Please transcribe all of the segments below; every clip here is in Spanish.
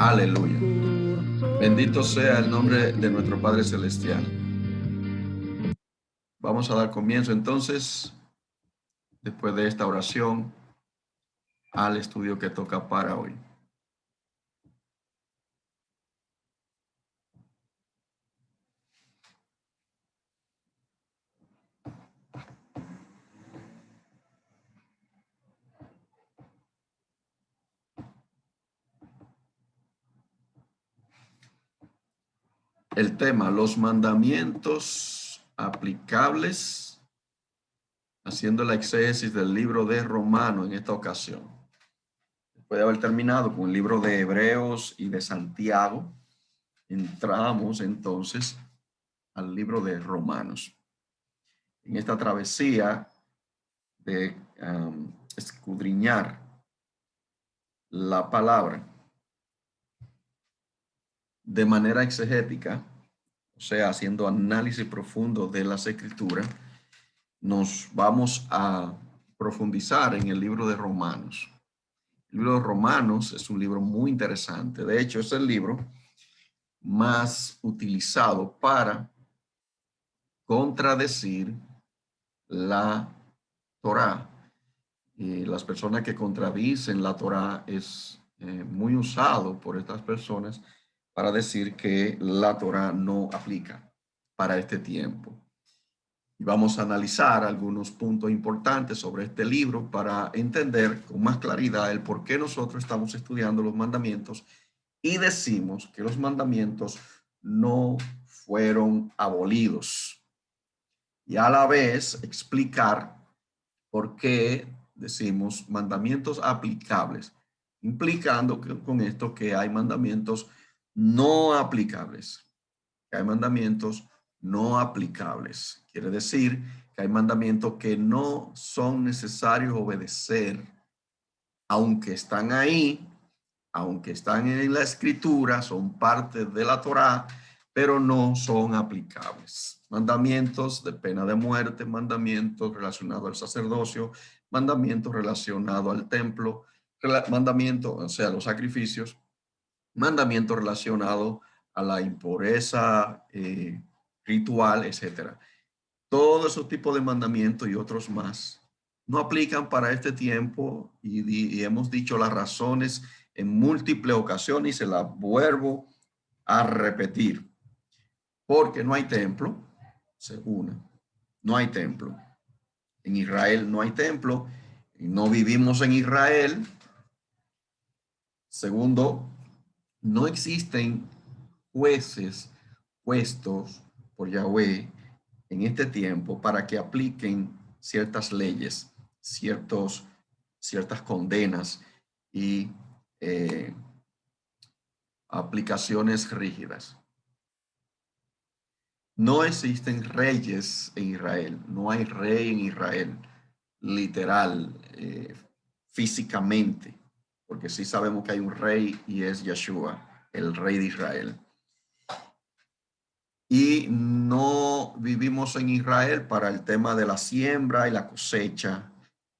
Aleluya. Bendito sea el nombre de nuestro Padre Celestial. Vamos a dar comienzo entonces, después de esta oración, al estudio que toca para hoy. El tema, los mandamientos aplicables, haciendo la exégesis del libro de Romanos en esta ocasión. Después de haber terminado con el libro de Hebreos y de Santiago, entramos entonces al libro de Romanos. En esta travesía de escudriñar la palabra de manera exegética, o sea, haciendo análisis profundo de las escrituras, nos vamos a profundizar en el libro de Romanos. El libro de Romanos es un libro muy interesante. De hecho, es el libro más utilizado para contradecir la Torá. Y las personas que contradicen la Torá es muy usado por estas personas para decir que la Torá no aplica para este tiempo. Y vamos a analizar algunos puntos importantes sobre este libro para entender con más claridad el por qué nosotros estamos estudiando los mandamientos y decimos que los mandamientos no fueron abolidos. Y a la vez explicar por qué decimos mandamientos aplicables, implicando con esto que hay mandamientos no aplicables, que hay mandamientos no aplicables. Quiere decir que hay mandamientos que no son necesarios obedecer, aunque están ahí, aunque están en la escritura, son parte de la Torá, pero no son aplicables. Mandamientos de pena de muerte, mandamientos relacionados al sacerdocio, mandamientos relacionados al templo, mandamientos, o sea, los sacrificios, mandamientos relacionados a la impureza ritual, etcétera. Todos esos tipos de mandamientos y otros más no aplican para este tiempo y hemos dicho las razones en múltiples ocasiones y se las vuelvo a repetir. Porque no hay templo, una, no hay templo. En Israel no hay templo, no vivimos en Israel. Segundo, no existen jueces puestos por Yahweh en este tiempo para que apliquen ciertas leyes, ciertas condenas y aplicaciones rígidas. No existen reyes en Israel, no hay rey en Israel, literal, físicamente, porque sí sabemos que hay un rey y es Yeshua, el rey de Israel. Y no vivimos en Israel para el tema de la siembra y la cosecha,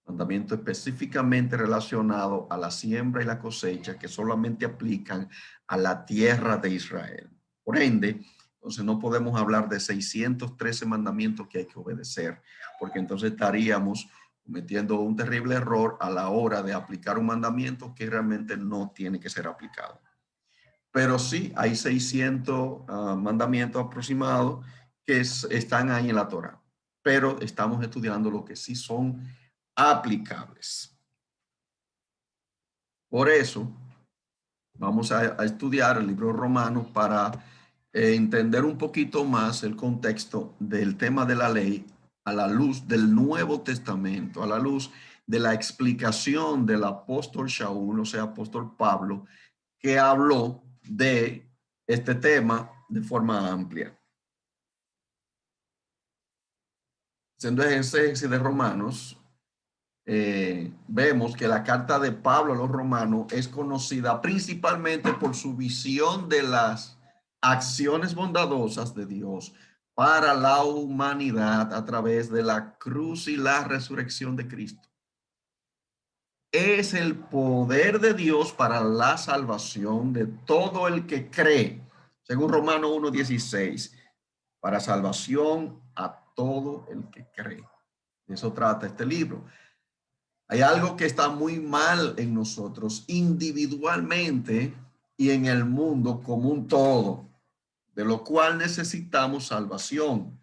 mandamiento específicamente relacionado a la siembra y la cosecha que solamente aplican a la tierra de Israel. Por ende, entonces no podemos hablar de 613 mandamientos que hay que obedecer, porque entonces estaríamos cometiendo un terrible error a la hora de aplicar un mandamiento que realmente no tiene que ser aplicado. Pero sí, hay 600 mandamientos aproximados que están ahí en la Torá, pero estamos estudiando lo que sí son aplicables. Por eso, vamos a estudiar el libro romano para entender un poquito más el contexto del tema de la ley a la luz del Nuevo Testamento, a la luz de la explicación del apóstol Shaul, o sea, apóstol Pablo, que habló de este tema de forma amplia. Siendo exégesis de Romanos, vemos que la carta de Pablo a los romanos es conocida principalmente por su visión de las acciones bondadosas de Dios para la humanidad a través de la cruz y la resurrección de Cristo. es el poder de Dios para la salvación de todo el que cree, según Romanos 1:16, para salvación a todo el que cree. De eso trata este libro. Hay algo que está muy mal en nosotros individualmente y en el mundo como un todo, de lo cual necesitamos salvación.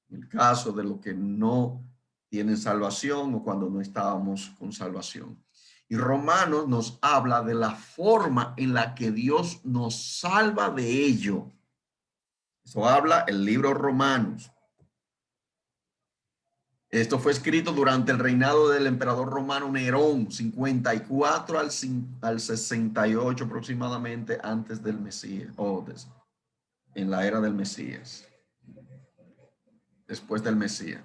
En el caso de los que no tienen salvación o cuando no estábamos con salvación. Y Romanos nos habla de la forma en la que Dios nos salva de ello. Eso habla el libro Romanos. Esto fue escrito durante el reinado del emperador romano Nerón, 54 al 68 aproximadamente antes del Mesías, en la era del Mesías, después del Mesías.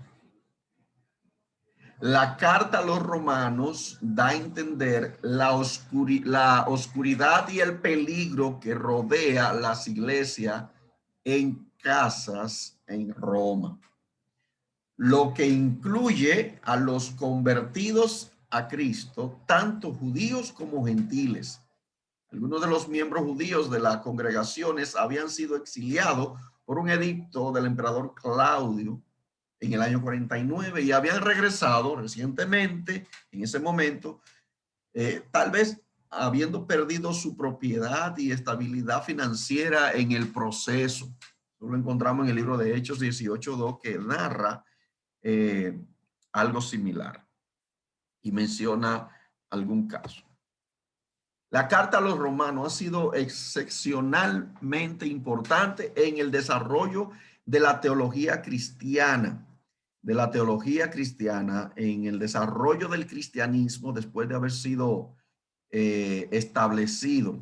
La carta a los romanos da a entender la oscuridad y el peligro que rodea las iglesias en casas en Roma, lo que incluye a los convertidos a Cristo, tanto judíos como gentiles. Algunos de los miembros judíos de las congregaciones habían sido exiliados por un edicto del emperador Claudio en el año 49 y habían regresado recientemente, en ese momento, tal vez habiendo perdido su propiedad y estabilidad financiera en el proceso. Eso lo encontramos en el libro de Hechos 18:2, que narra algo similar y menciona algún caso. La carta a los romanos ha sido excepcionalmente importante en el desarrollo de la teología cristiana, en el desarrollo del cristianismo después de haber sido establecido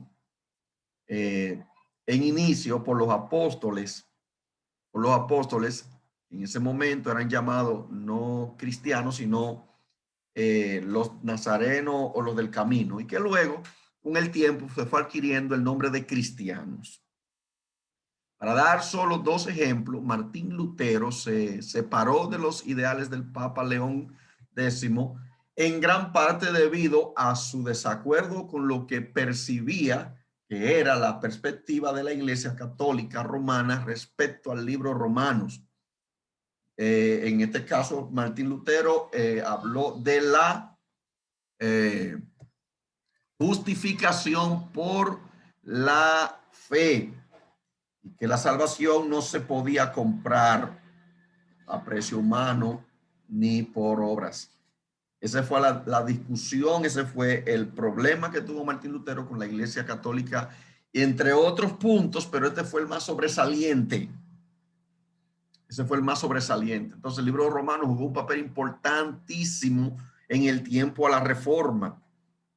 en inicio por los apóstoles. En ese momento eran llamados no cristianos, sino los nazarenos o los del camino, y que luego con el tiempo se fue adquiriendo el nombre de cristianos. Para dar solo dos ejemplos, Martín Lutero se separó de los ideales del Papa León X en gran parte debido a su desacuerdo con lo que percibía que era la perspectiva de la Iglesia Católica Romana respecto al libro Romanos. En este caso, Martín Lutero habló de la justificación por la fe, y que la salvación no se podía comprar a precio humano ni por obras. Esa fue la discusión, ese fue el problema que tuvo Martín Lutero con la Iglesia Católica, entre otros puntos, pero este fue el más sobresaliente. Ese fue el más sobresaliente. Entonces el libro de Romanos jugó un papel importantísimo en el tiempo a la Reforma.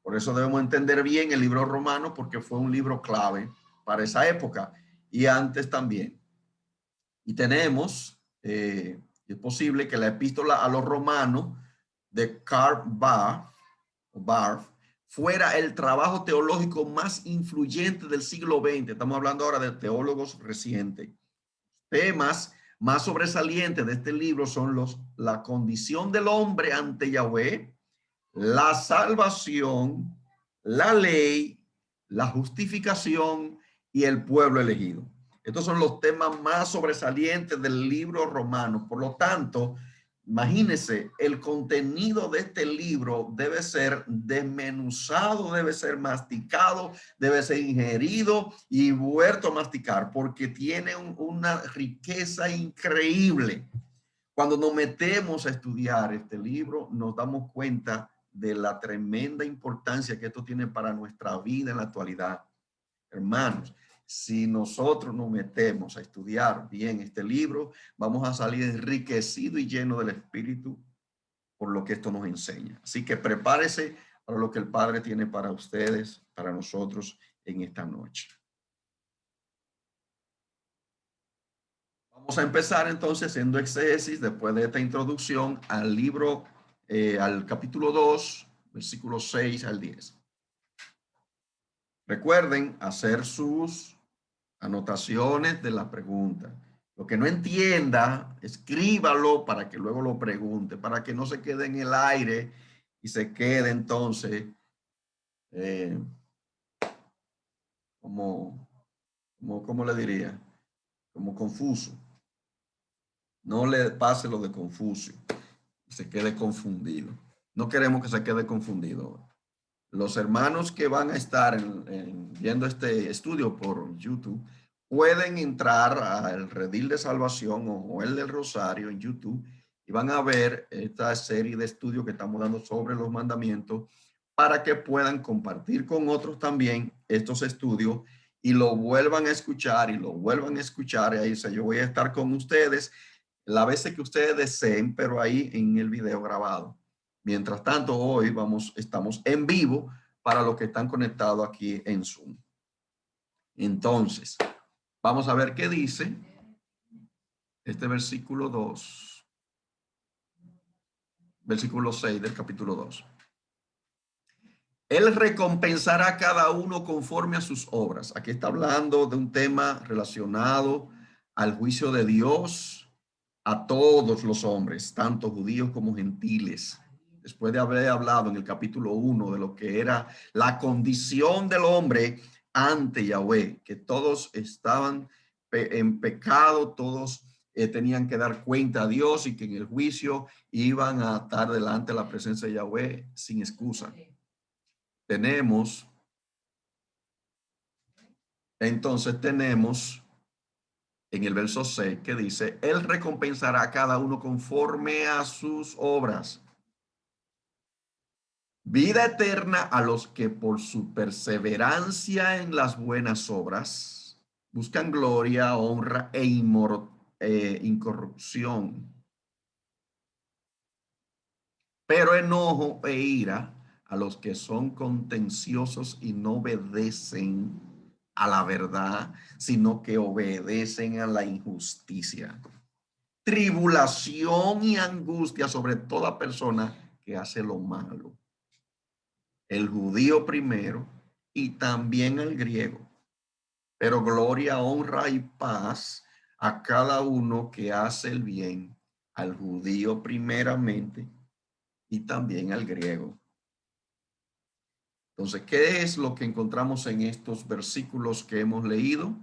Por eso debemos entender bien el libro romano, porque fue un libro clave para esa época y antes también. Y tenemos, es posible que la epístola a los romanos de Karl Barth fuera el trabajo teológico más influyente del siglo XX. Estamos hablando ahora de teólogos recientes. Temas más sobresalientes de este libro son la condición del hombre ante Yahweh, la salvación, la ley, la justificación y el pueblo elegido. Estos son los temas más sobresalientes del libro romano. Por lo tanto, imagínense, el contenido de este libro debe ser desmenuzado, debe ser masticado, debe ser ingerido y vuelto a masticar, porque tiene una riqueza increíble. Cuando nos metemos a estudiar este libro, nos damos cuenta de la tremenda importancia que esto tiene para nuestra vida en la actualidad. Hermanos, si nosotros nos metemos a estudiar bien este libro, vamos a salir enriquecidos y llenos del Espíritu por lo que esto nos enseña. Así que prepárese para lo que el Padre tiene para ustedes, para nosotros en esta noche. Vamos a empezar entonces haciendo exégesis después de esta introducción al libro, al capítulo 2, versículos 6 al 10. Recuerden hacer sus anotaciones de la pregunta. Lo que no entienda, escríbalo para que luego lo pregunte, para que no se quede en el aire y se quede entonces ¿cómo le diría? Como confuso. No le pase lo de Confucio, se quede confundido. No queremos que se quede confundido. Los hermanos que van a estar viendo este estudio por YouTube pueden entrar al Redil de Salvación o el del Rosario en YouTube y van a ver esta serie de estudios que estamos dando sobre los mandamientos para que puedan compartir con otros también estos estudios y lo vuelvan a escuchar y lo vuelvan a escuchar. Y ahí dice, yo voy a estar con ustedes las veces que ustedes deseen, pero ahí en el video grabado. Mientras tanto, hoy estamos en vivo para los que están conectados aquí en Zoom. Entonces, vamos a ver qué dice este versículo 2, versículo 6 del capítulo 2. Él recompensará a cada uno conforme a sus obras. Aquí está hablando de un tema relacionado al juicio de Dios a todos los hombres, tanto judíos como gentiles. Después de haber hablado en el capítulo 1 de lo que era la condición del hombre ante Yahweh, que todos estaban en pecado, todos tenían que dar cuenta a Dios y que en el juicio iban a estar delante de la presencia de Yahweh sin excusa. Tenemos en el verso 6 que dice, Él recompensará a cada uno conforme a sus obras. Vida eterna a los que por su perseverancia en las buenas obras buscan gloria, honra incorrupción. Pero enojo e ira a los que son contenciosos y no obedecen a la verdad, sino que obedecen a la injusticia. Tribulación y angustia sobre toda persona que hace lo malo. El judío primero y también el griego. Pero gloria, honra y paz a cada uno que hace el bien, al judío primeramente y también al griego. Entonces, ¿qué es lo que encontramos en estos versículos que hemos leído?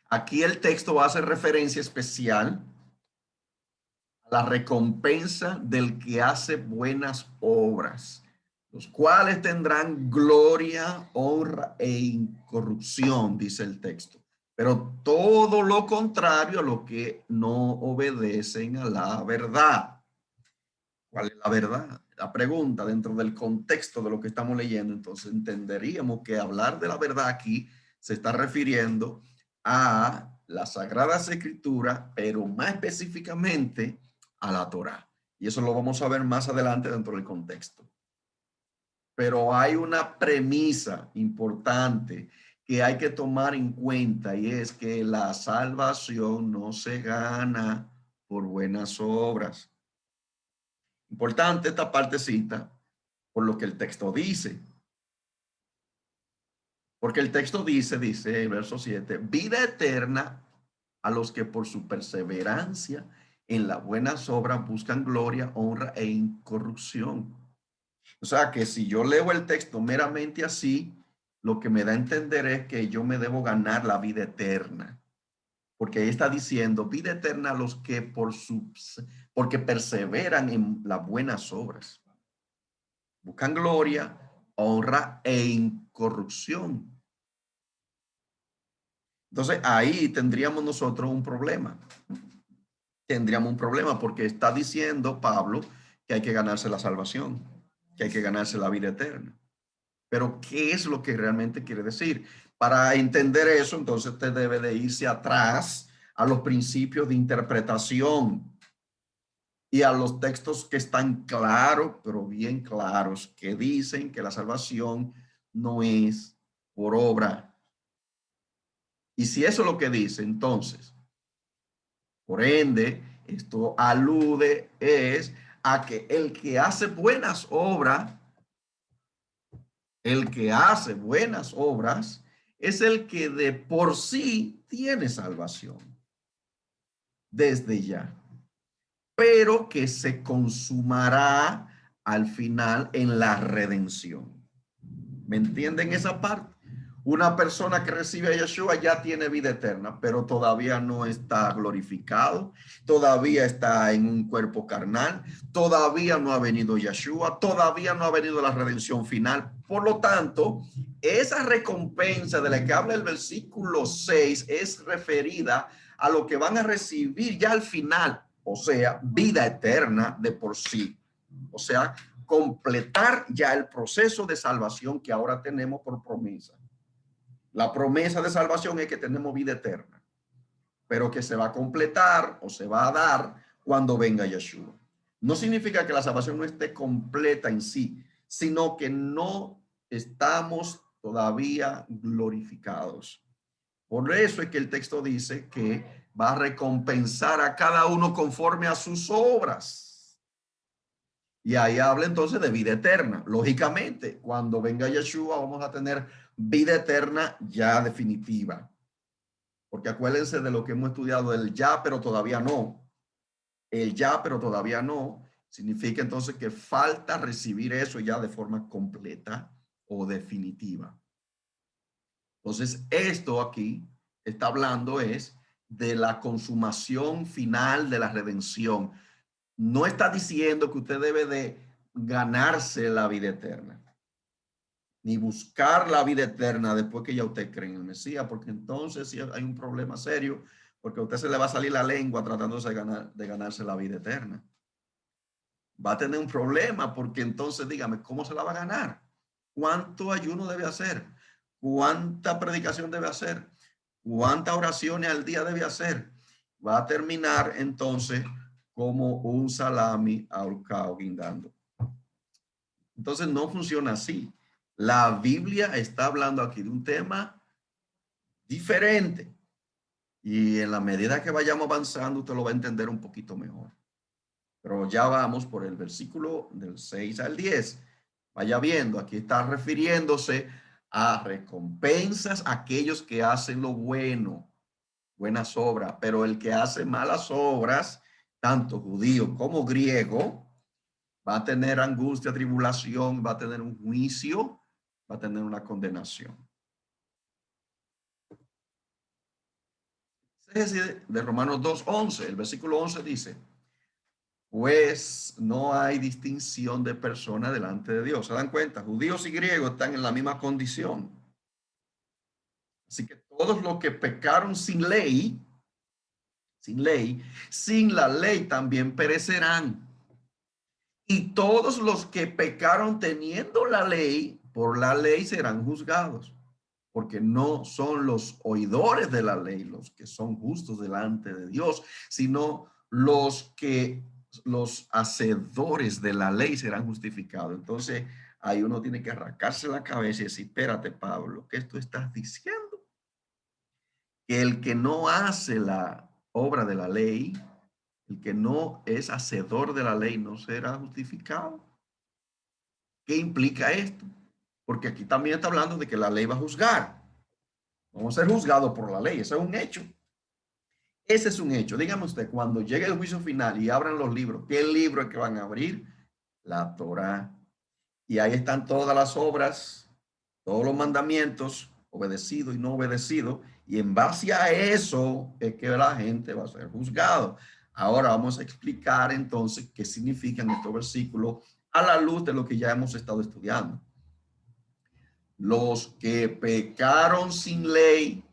Aquí el texto hace referencia especial a la recompensa del que hace buenas obras, los cuales tendrán gloria, honra e incorrupción, dice el texto. Pero todo lo contrario a lo que no obedecen a la verdad. ¿Cuál es la verdad? La pregunta dentro del contexto de lo que estamos leyendo, entonces entenderíamos que hablar de la verdad aquí se está refiriendo a las Sagradas Escrituras, pero más específicamente a la Torá. Y eso lo vamos a ver más adelante dentro del contexto. Pero hay una premisa importante que hay que tomar en cuenta y es que la salvación no se gana por buenas obras. Importante esta partecita por lo que el texto dice. Porque el texto dice el verso 7, vida eterna a los que por su perseverancia en las buenas obras buscan gloria, honra e incorrupción. O sea que si yo leo el texto meramente así, lo que me da a entender es que yo me debo ganar la vida eterna. Porque ahí está diciendo vida eterna a los que porque perseveran en las buenas obras. Buscan gloria, honra e incorrupción. Entonces ahí tendríamos nosotros un problema. Tendríamos un problema porque está diciendo Pablo que hay que ganarse la salvación, que hay que ganarse la vida eterna. Pero ¿qué es lo que realmente quiere decir? Para entender eso, entonces usted debe de irse atrás a los principios de interpretación y a los textos que están claros, pero bien claros, que dicen que la salvación no es por obra. Y si eso es lo que dice, entonces, por ende, esto alude es a que el que hace buenas obras, es el que de por sí tiene salvación desde ya. pero que se consumará al final en la redención. ¿Me entienden esa parte? Una persona que recibe a Yeshua ya tiene vida eterna, pero todavía no está glorificado, todavía está en un cuerpo carnal, todavía no ha venido Yeshua, todavía no ha venido la redención final. Por lo tanto, esa recompensa de la que habla el versículo 6 es referida a lo que van a recibir ya al final, o sea, vida eterna de por sí. O sea, completar ya el proceso de salvación que ahora tenemos por promesa. La promesa de salvación es que tenemos vida eterna, pero que se va a completar o se va a dar cuando venga Yeshua. No significa que la salvación no esté completa en sí, sino que no estamos todavía glorificados. Por eso es que el texto dice que va a recompensar a cada uno conforme a sus obras. Y ahí habla entonces de vida eterna. Lógicamente, cuando venga Yeshua vamos a tener vida eterna ya definitiva. Porque acuérdense de lo que hemos estudiado, el ya, pero todavía no. El ya, pero todavía no, significa entonces que falta recibir eso ya de forma completa o definitiva. Entonces, esto aquí está hablando es de la consumación final de la redención. No está diciendo que usted debe de ganarse la vida eterna, ni buscar la vida eterna después que ya usted cree en el Mesías, porque entonces sí hay un problema serio, porque a usted se le va a salir la lengua tratándose de ganarse la vida eterna. Va a tener un problema porque entonces dígame, ¿cómo se la va a ganar? ¿Cuánto ayuno debe hacer? ¿Cuánta predicación debe hacer? ¿Cuántas oraciones al día debe hacer? Va a terminar entonces como un salami ahorcado guindando. Entonces no funciona así. La Biblia está hablando aquí de un tema diferente y en la medida que vayamos avanzando usted lo va a entender un poquito mejor. Pero ya vamos por el versículo del 6 al 10. Vaya viendo, aquí está refiriéndose a recompensas a aquellos que hacen lo bueno, buenas obras, pero el que hace malas obras, tanto judío como griego, va a tener angustia, tribulación, va a tener un juicio, va a tener una condenación. Es decir, de Romanos 2:11, el versículo 11 dice, pues no hay distinción de persona delante de Dios. ¿Se dan cuenta? Judíos y griegos están en la misma condición. Así que todos los que pecaron sin la ley también perecerán. Y todos los que pecaron teniendo la ley, por la ley serán juzgados, porque no son los oidores de la ley los que son justos delante de Dios, sino los hacedores de la ley serán justificados. Entonces, ahí uno tiene que arrancarse la cabeza y decir, espérate, Pablo, ¿qué tú estás diciendo? Que el que no hace la obra de la ley, el que no es hacedor de la ley, no será justificado. ¿Qué implica esto? Porque aquí también está hablando de que la ley va a juzgar. Vamos a ser juzgados por la ley, ese es un hecho. Ese es un hecho. Dígame usted, cuando llegue el juicio final y abran los libros, ¿qué libro es que van a abrir? La Torá. Y ahí están todas las obras, todos los mandamientos, obedecido y no obedecido. Y en base a eso es que la gente va a ser juzgado. Ahora vamos a explicar entonces qué significan estos versículos a la luz de lo que ya hemos estado estudiando. Los que pecaron sin ley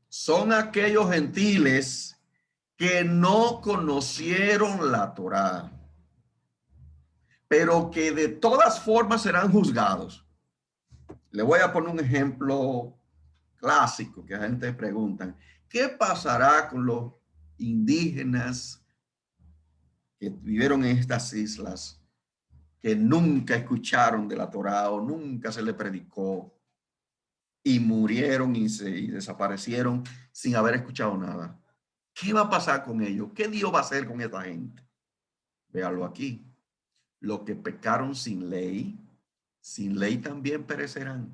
son aquellos gentiles que no conocieron la Torá, pero que de todas formas serán juzgados. Le voy a poner un ejemplo clásico que la gente pregunta, ¿qué pasará con los indígenas que vivieron en estas islas que nunca escucharon de la Torá o nunca se le predicó y murieron y desaparecieron sin haber escuchado nada? ¿Qué va a pasar con ellos? ¿Qué Dios va a hacer con esta gente? Véalo aquí. Los que pecaron sin ley también perecerán.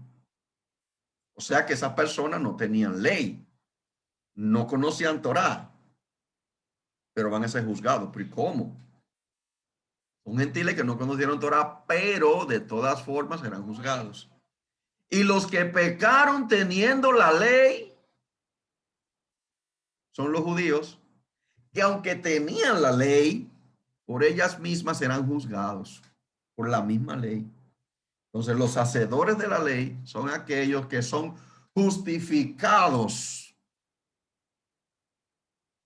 O sea que esas personas no tenían ley, no conocían Torá. pero van a ser juzgados. ¿Pero y cómo? Son gentiles que no conocieron Torah, pero de todas formas serán juzgados. Y los que pecaron teniendo la ley son los judíos, que aunque tenían la ley, por ellas mismas serán juzgados por la misma ley. Entonces, los hacedores de la ley son aquellos que son justificados,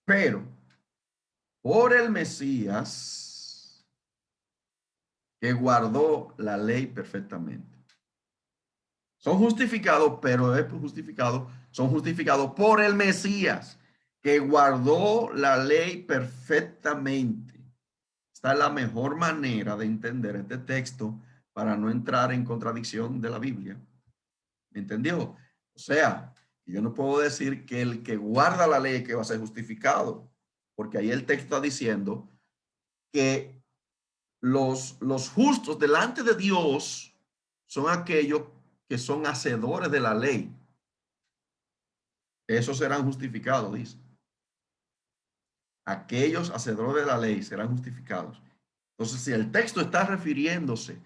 pero por el Mesías que guardó la ley perfectamente. Son justificados, pero es justificado, son justificados por el Mesías que guardó la ley perfectamente. Esta es la mejor manera de entender este texto para no entrar en contradicción de la Biblia. ¿Me entendió? O sea, yo no puedo decir que el que guarda la ley que va a ser justificado, porque ahí el texto está diciendo que los justos delante de Dios son aquellos que son hacedores de la ley. Esos serán justificados, dice. Aquellos hacedores de la ley serán justificados. Entonces, si el texto está refiriéndose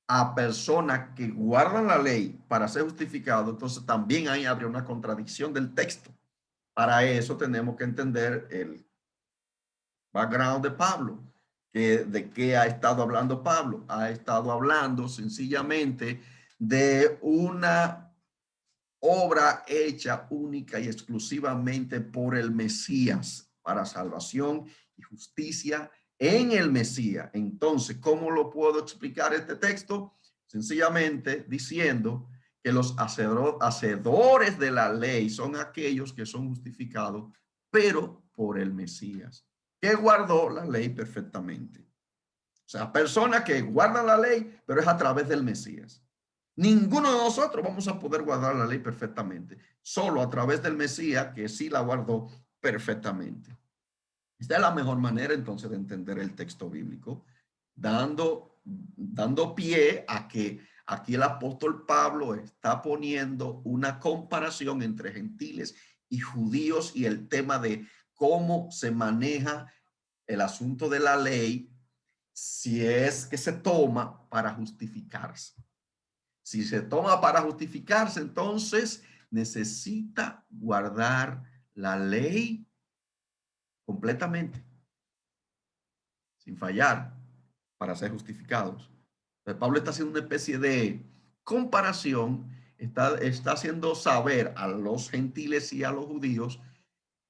a personas que guardan la ley para ser justificados, entonces también ahí habría una contradicción del texto. Para eso tenemos que entender el background de Pablo, que de qué ha estado hablando Pablo. Ha estado hablando sencillamente de una obra hecha única y exclusivamente por el Mesías para salvación y justicia en el Mesías. Entonces, ¿cómo lo puedo explicar este texto? Sencillamente diciendo que los hacedores de la ley son aquellos que son justificados, pero por el Mesías, que guardó la ley perfectamente. O sea, personas que guardan la ley, pero es a través del Mesías. Ninguno de nosotros vamos a poder guardar la ley perfectamente, solo a través del Mesías que sí la guardó perfectamente. Esta es la mejor manera entonces de entender el texto bíblico, dando pie a que aquí el apóstol Pablo está poniendo una comparación entre gentiles y judíos y el tema de cómo se maneja el asunto de la ley si es que se toma para justificarse. Si se toma para justificarse, entonces necesita guardar la ley completamente, sin fallar, para ser justificados. Entonces, Pablo está haciendo una especie de comparación, está haciendo saber a los gentiles y a los judíos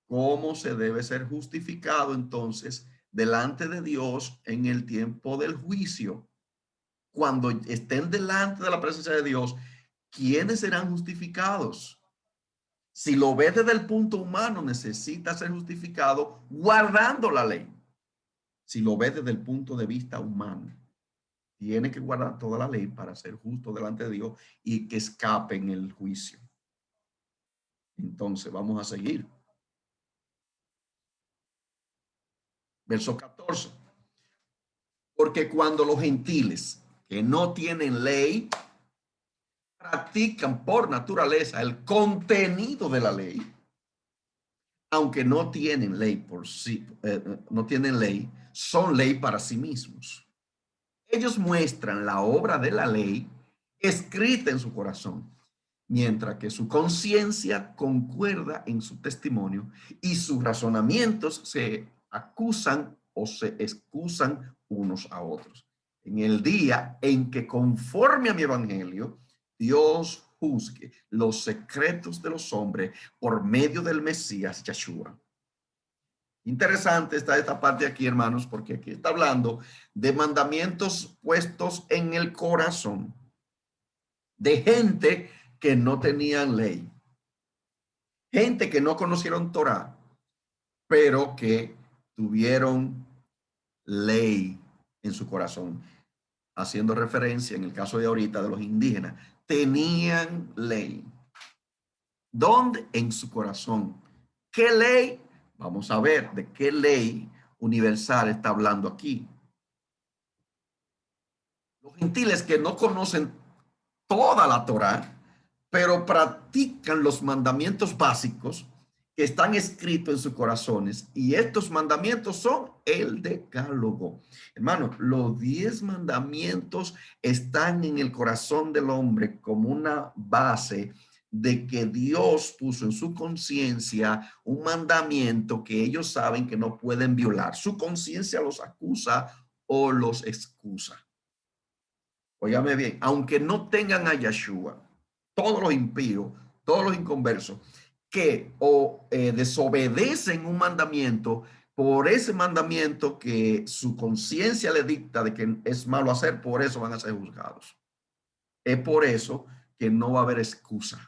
cómo se debe ser justificado entonces delante de Dios en el tiempo del juicio. Cuando estén delante de la presencia de Dios, ¿quiénes serán justificados? Si lo ves desde el punto humano, necesita ser justificado guardando la ley. Si lo ves desde el punto de vista humano, tiene que guardar toda la ley para ser justo delante de Dios y que escape en el juicio. Entonces, vamos a seguir. Verso 14. Porque cuando los gentiles que no tienen ley practican por naturaleza el contenido de la ley, aunque no tienen ley por sí, no tienen ley, son ley para sí mismos. Ellos muestran la obra de la ley escrita en su corazón, mientras que su conciencia concuerda en su testimonio y sus razonamientos se acusan o se excusan unos a otros. En el día en que, conforme a mi evangelio, Dios juzgue los secretos de los hombres por medio del Mesías Yeshua. Interesante está esta parte aquí, hermanos, porque aquí está hablando de mandamientos puestos en el corazón de gente que no tenían ley, gente que no conocieron Torah, pero que tuvieron ley en su corazón, haciendo referencia en el caso de ahorita de los indígenas, tenían ley. ¿Dónde? En su corazón. ¿Qué ley? Vamos a ver de qué ley universal está hablando aquí. Los gentiles que no conocen toda la Torá, pero practican los mandamientos básicos que están escritos en sus corazones. Y estos mandamientos son el decálogo. Hermano, los 10 mandamientos están en el corazón del hombre como una base de que Dios puso en su conciencia un mandamiento que ellos saben que no pueden violar. Su conciencia los acusa o los excusa. Óigame bien, aunque no tengan a Yeshua, todos los impíos, todos los inconversos, que desobedecen un mandamiento, por ese mandamiento que su conciencia le dicta de que es malo hacer, por eso van a ser juzgados. Es por eso que no va a haber excusa.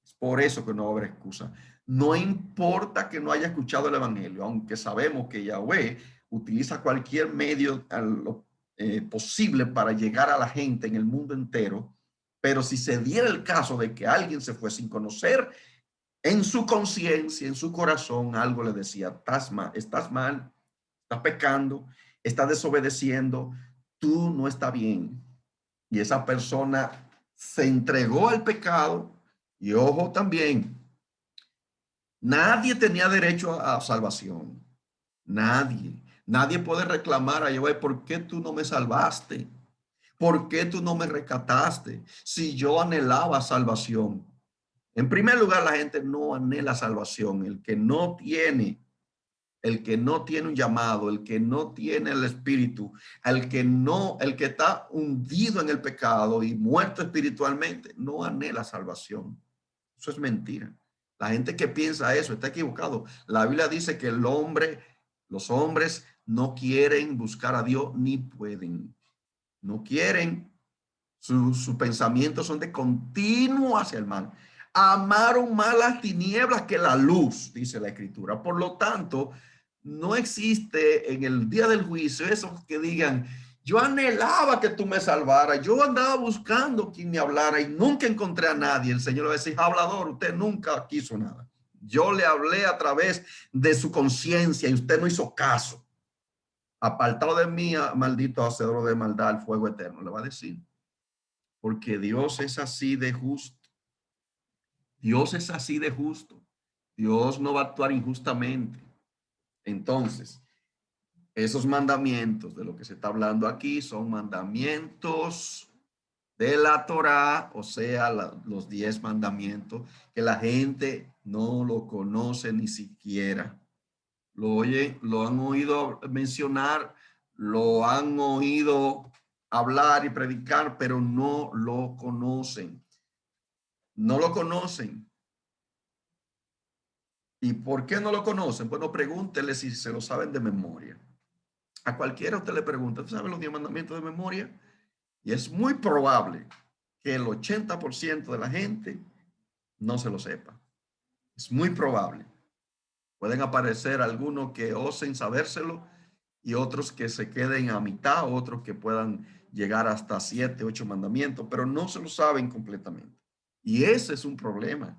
Es por eso que no va a haber excusa. No importa que no haya escuchado el evangelio, aunque sabemos que Yahweh utiliza cualquier medio posible para llegar a la gente en el mundo entero, pero si se diera el caso de que alguien se fue sin conocer, en su conciencia, en su corazón, algo le decía, estás mal, estás pecando, estás desobedeciendo, tú no estás bien. Y esa persona se entregó al pecado. Y ojo también, nadie tenía derecho a salvación. Nadie. Nadie puede reclamar a Yahweh, ¿por qué tú no me salvaste? ¿Por qué tú no me rescataste? Si yo anhelaba salvación. En primer lugar, la gente no anhela salvación. El que no tiene un llamado, el que no tiene el espíritu, el que está hundido en el pecado y muerto espiritualmente, no anhela salvación. Eso es mentira. La gente que piensa eso está equivocado. La Biblia dice que los hombres no quieren buscar a Dios ni pueden. No quieren. Sus pensamientos son de continuo hacia el mal. Amaron más las tinieblas que la luz, dice la Escritura. Por lo tanto, no existe en el día del juicio esos que digan, yo anhelaba que tú me salvaras, yo andaba buscando quien me hablara y nunca encontré a nadie. El Señor le va a decir, hablador, usted nunca quiso nada. Yo le hablé a través de su conciencia y usted no hizo caso. Apartado de mí, maldito hacedor de maldad, al fuego eterno, le va a decir. Porque Dios es así de justo. Dios es así de justo. Dios no va a actuar injustamente. Entonces, esos mandamientos de lo que se está hablando aquí son mandamientos de la Torá, o sea, los 10 mandamientos que la gente no lo conoce ni siquiera. Lo han oído mencionar, lo han oído hablar y predicar, pero no lo conocen. No lo conocen. ¿Y por qué no lo conocen? Bueno, pregúntele si se lo saben de memoria. A cualquiera usted le pregunta, ¿tú sabes los 10 mandamientos de memoria? Y es muy probable que el 80% de la gente no se lo sepa. Es muy probable. Pueden aparecer algunos que osen sabérselo y otros que se queden a mitad, otros que puedan llegar hasta 7, 8 mandamientos, pero no se lo saben completamente. Y ese es un problema,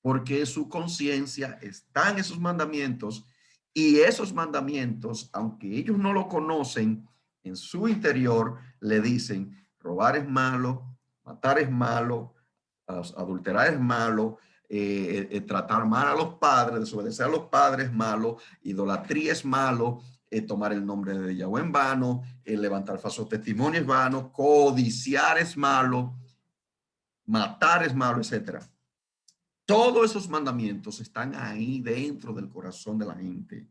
porque su conciencia está en esos mandamientos y esos mandamientos, aunque ellos no lo conocen, en su interior le dicen, robar es malo, matar es malo, adulterar es malo, tratar mal a los padres, desobedecer a los padres es malo, idolatría es malo, tomar el nombre de Yahweh en vano, levantar falsos testimonios es vano, codiciar es malo, matar es malo, etcétera. Todos esos mandamientos están ahí dentro del corazón de la gente.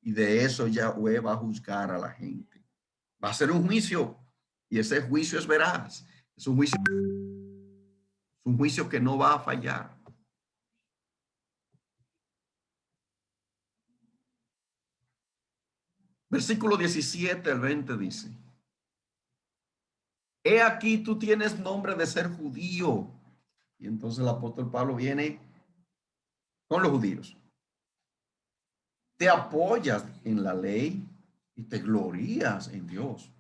Y de eso Yahweh va a juzgar a la gente. Va a ser un juicio. Y ese juicio es veraz. Es un juicio que no va a fallar. Versículo 17 al 20 dice, he aquí tú tienes nombre de ser judío. Y entonces el apóstol Pablo viene con los judíos. Te apoyas en la ley y te glorías en Dios.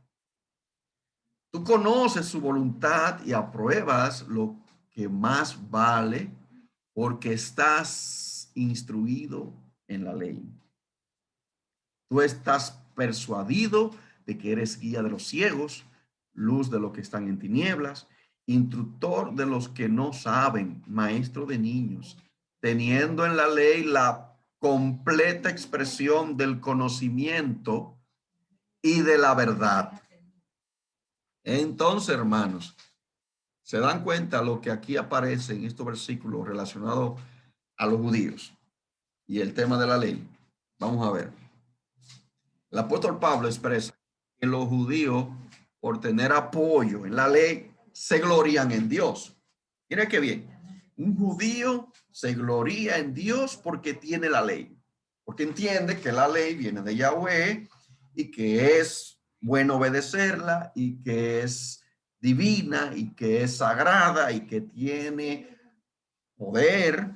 Tú conoces su voluntad y apruebas lo que más vale porque estás instruido en la ley. Tú estás persuadido de que eres guía de los ciegos, luz de los que están en tinieblas, instructor de los que no saben, maestro de niños, teniendo en la ley la completa expresión del conocimiento y de la verdad. Entonces, hermanos, se dan cuenta lo que aquí aparece en estos versículos relacionados a los judíos y el tema de la ley. Vamos a ver. El apóstol Pablo expresa que los judíos, por tener apoyo en la ley, se glorían en Dios. Mira qué bien. Un judío se gloria en Dios porque tiene la ley, porque entiende que la ley viene de Yahweh y que es bueno obedecerla y que es divina y que es sagrada y que tiene poder.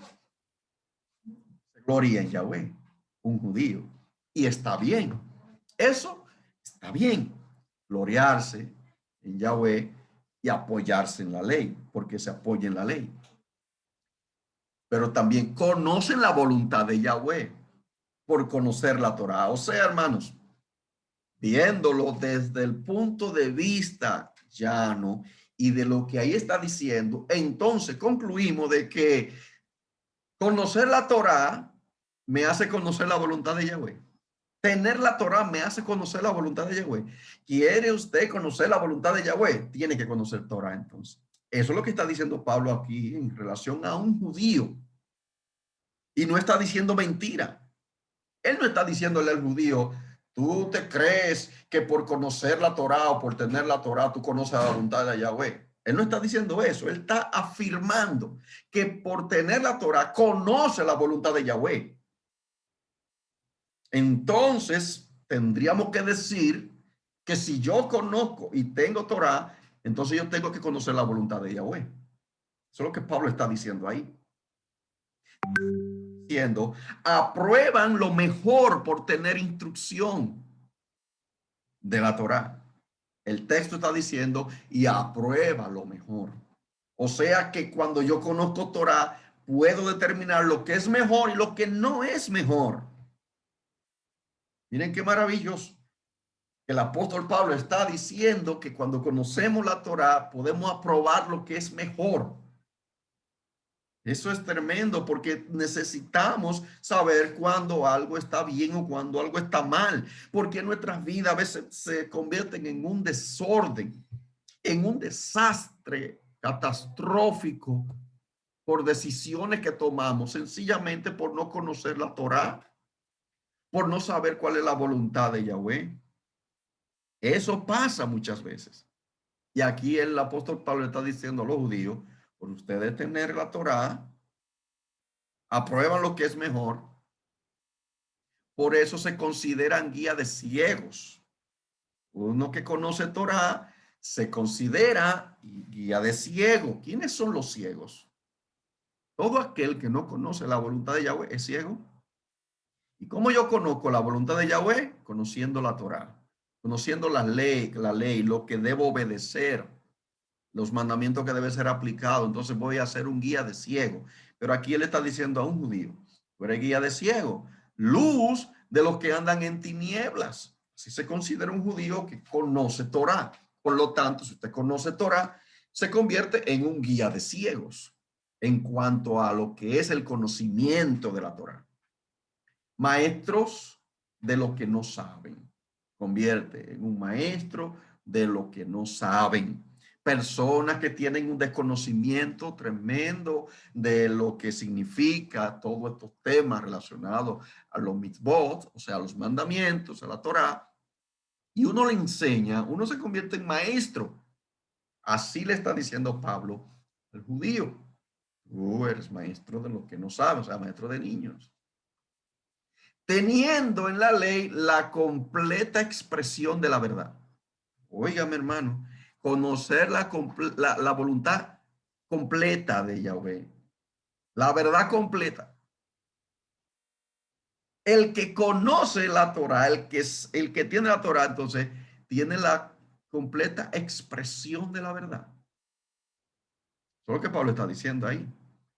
Se gloria en Yahweh, un judío. Y está bien. Eso está bien. Gloriarse en Yahweh y apoyarse en la ley, porque se apoya en la ley. Pero también conocen la voluntad de Yahweh por conocer la Torah. O sea, hermanos, viéndolo desde el punto de vista llano y de lo que ahí está diciendo, entonces concluimos de que conocer la Torah me hace conocer la voluntad de Yahweh. Tener la Torah me hace conocer la voluntad de Yahweh. ¿Quiere usted conocer la voluntad de Yahweh? Tiene que conocer Torah entonces. Eso es lo que está diciendo Pablo aquí en relación a un judío. Y no está diciendo mentira. Él no está diciéndole al judío, tú te crees que por conocer la Torah o por tener la Torah tú conoces la voluntad de Yahweh. Él no está diciendo eso. Él está afirmando que por tener la Torah conoce la voluntad de Yahweh. Entonces, tendríamos que decir que si yo conozco y tengo Torah, entonces yo tengo que conocer la voluntad de Yahweh. Eso es lo que Pablo está diciendo ahí. Diciendo, aprueban lo mejor por tener instrucción de la Torah. El texto está diciendo, y aprueba lo mejor. O sea que cuando yo conozco Torah, puedo determinar lo que es mejor y lo que no es mejor. Miren qué maravilloso. El apóstol Pablo está diciendo que cuando conocemos la Torá podemos aprobar lo que es mejor. Eso es tremendo porque necesitamos saber cuando algo está bien o cuando algo está mal, porque nuestras vidas a veces se convierten en un desorden, en un desastre catastrófico por decisiones que tomamos, sencillamente por no conocer la Torá, por no saber cuál es la voluntad de Yahweh. Eso pasa muchas veces. Y aquí el apóstol Pablo está diciendo a los judíos, por ustedes tener la Torá, aprueban lo que es mejor, por eso se consideran guía de ciegos. Uno que conoce Torá se considera guía de ciego. ¿Quiénes son los ciegos? Todo aquel que no conoce la voluntad de Yahweh es ciego. ¿Y cómo yo conozco la voluntad de Yahweh? Conociendo la Torá, conociendo la ley, lo que debo obedecer, los mandamientos que deben ser aplicados. Entonces voy a ser un guía de ciego. Pero aquí él está diciendo a un judío, tú eres guía de ciego, luz de los que andan en tinieblas. Así se considera un judío que conoce Torah. Por lo tanto, si usted conoce Torah, se convierte en un guía de ciegos en cuanto a lo que es el conocimiento de la Torah. Maestros de lo que no saben. Convierte en un maestro de lo que no saben. Personas que tienen un desconocimiento tremendo de lo que significa todos estos temas relacionados a los mitzvot, o sea, a los mandamientos, a la Torah, y uno le enseña, uno se convierte en maestro. Así le está diciendo Pablo al judío. Tú eres maestro de lo que no sabes, o sea, maestro de niños. Teniendo en la ley la completa expresión de la verdad. Óigame, hermano, conocer la voluntad completa de Yahweh, la verdad completa. El que conoce la Torah, el que tiene la Torah, entonces tiene la completa expresión de la verdad. Eso es lo que Pablo está diciendo ahí.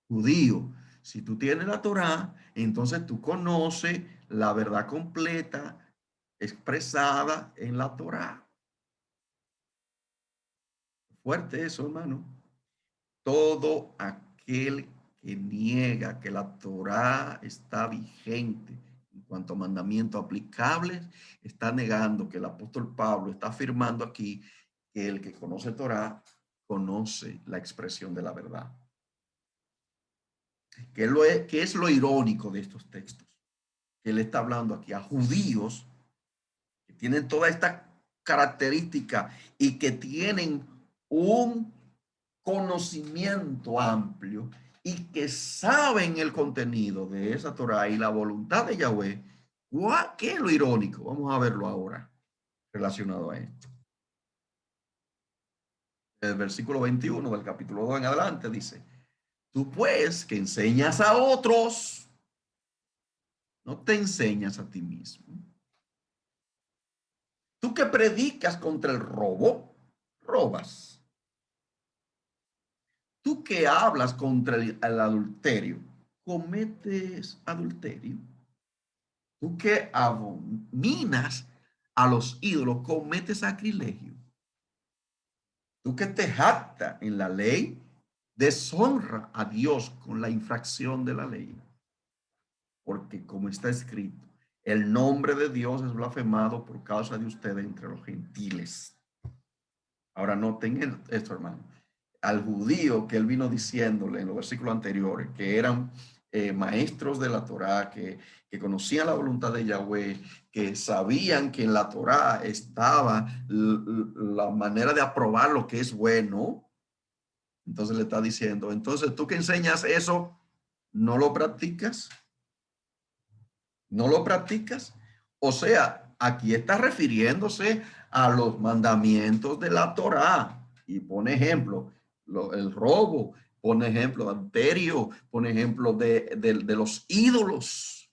Judío, si tú tienes la Torah, entonces tú conoces la verdad completa expresada en la Torah. Fuerte eso, hermano. Todo aquel que niega que la Torá está vigente en cuanto a mandamientos aplicables, está negando que el apóstol Pablo está afirmando aquí que el que conoce Torá conoce la expresión de la verdad. ¿Qué es lo irónico de estos textos? Que él está hablando aquí a judíos que tienen toda esta característica y que tienen un conocimiento amplio y que saben el contenido de esa Torah y la voluntad de Yahweh. ¿Qué es lo irónico? Vamos a verlo ahora relacionado a esto. El versículo 21 del capítulo 2 en adelante dice, tú pues que enseñas a otros, no te enseñas a ti mismo. Tú que predicas contra el robo, robas. Tú que hablas contra el adulterio, cometes adulterio. Tú que abominas a los ídolos, cometes sacrilegio. Tú que te jactas en la ley, deshonra a Dios con la infracción de la ley. Porque como está escrito, el nombre de Dios es blasfemado por causa de ustedes entre los gentiles. Ahora noten esto, hermano. Al judío que él vino diciéndole en los versículos anteriores, que eran maestros de la Torá, que conocían la voluntad de Yahweh, que sabían que en la Torá estaba la manera de aprobar lo que es bueno. Entonces le está diciendo, entonces tú que enseñas eso, ¿no lo practicas? ¿No lo practicas? O sea, aquí está refiriéndose a los mandamientos de la Torá y pone ejemplo, el robo, pone ejemplo de adulterio, pone ejemplo de los ídolos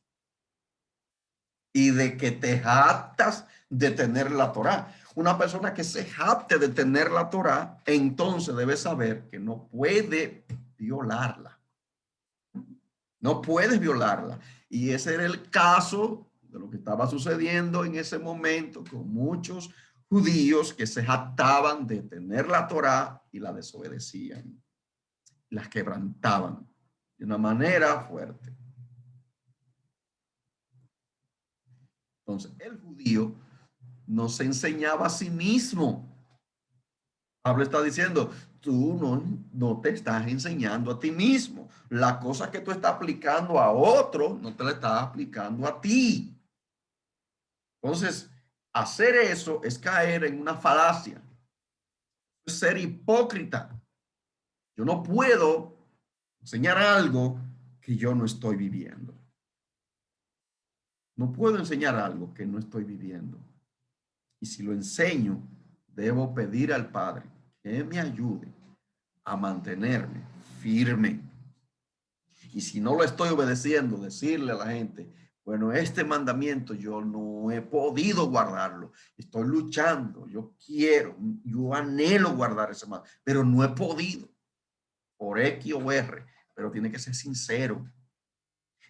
y de que te jactas de tener la Torá. Una persona que se jacte de tener la Torá, entonces debe saber que no puede violarla. No puedes violarla. Y ese era el caso de lo que estaba sucediendo en ese momento con muchos judíos que se jactaban de tener la Torá y la desobedecían, las quebrantaban de una manera fuerte. Entonces, el judío no se enseñaba a sí mismo. Pablo está diciendo, tú no te estás enseñando a ti mismo. La cosa que tú estás aplicando a otro, no te la estás aplicando a ti. Entonces, hacer eso es caer en una falacia, es ser hipócrita. Yo no puedo enseñar algo que yo no estoy viviendo. No puedo enseñar algo que no estoy viviendo. Y si lo enseño, debo pedir al Padre que me ayude a mantenerme firme. Y si no lo estoy obedeciendo, decirle a la gente, bueno, este mandamiento yo no he podido guardarlo. Estoy luchando, yo quiero, yo anhelo guardar ese mandamiento, pero no he podido por X o R, pero tiene que ser sincero.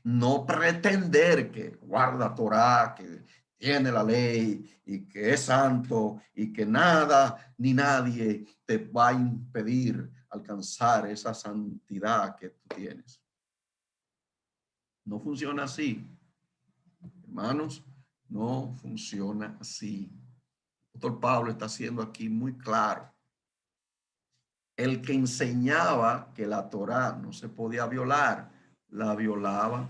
No pretender que guarda Torah, que tiene la ley y que es santo y que nada ni nadie te va a impedir alcanzar esa santidad que tú tienes. No funciona así, hermanos, no funciona así. El doctor Pablo está haciendo aquí muy claro. El que enseñaba que la Torá no se podía violar, la violaba,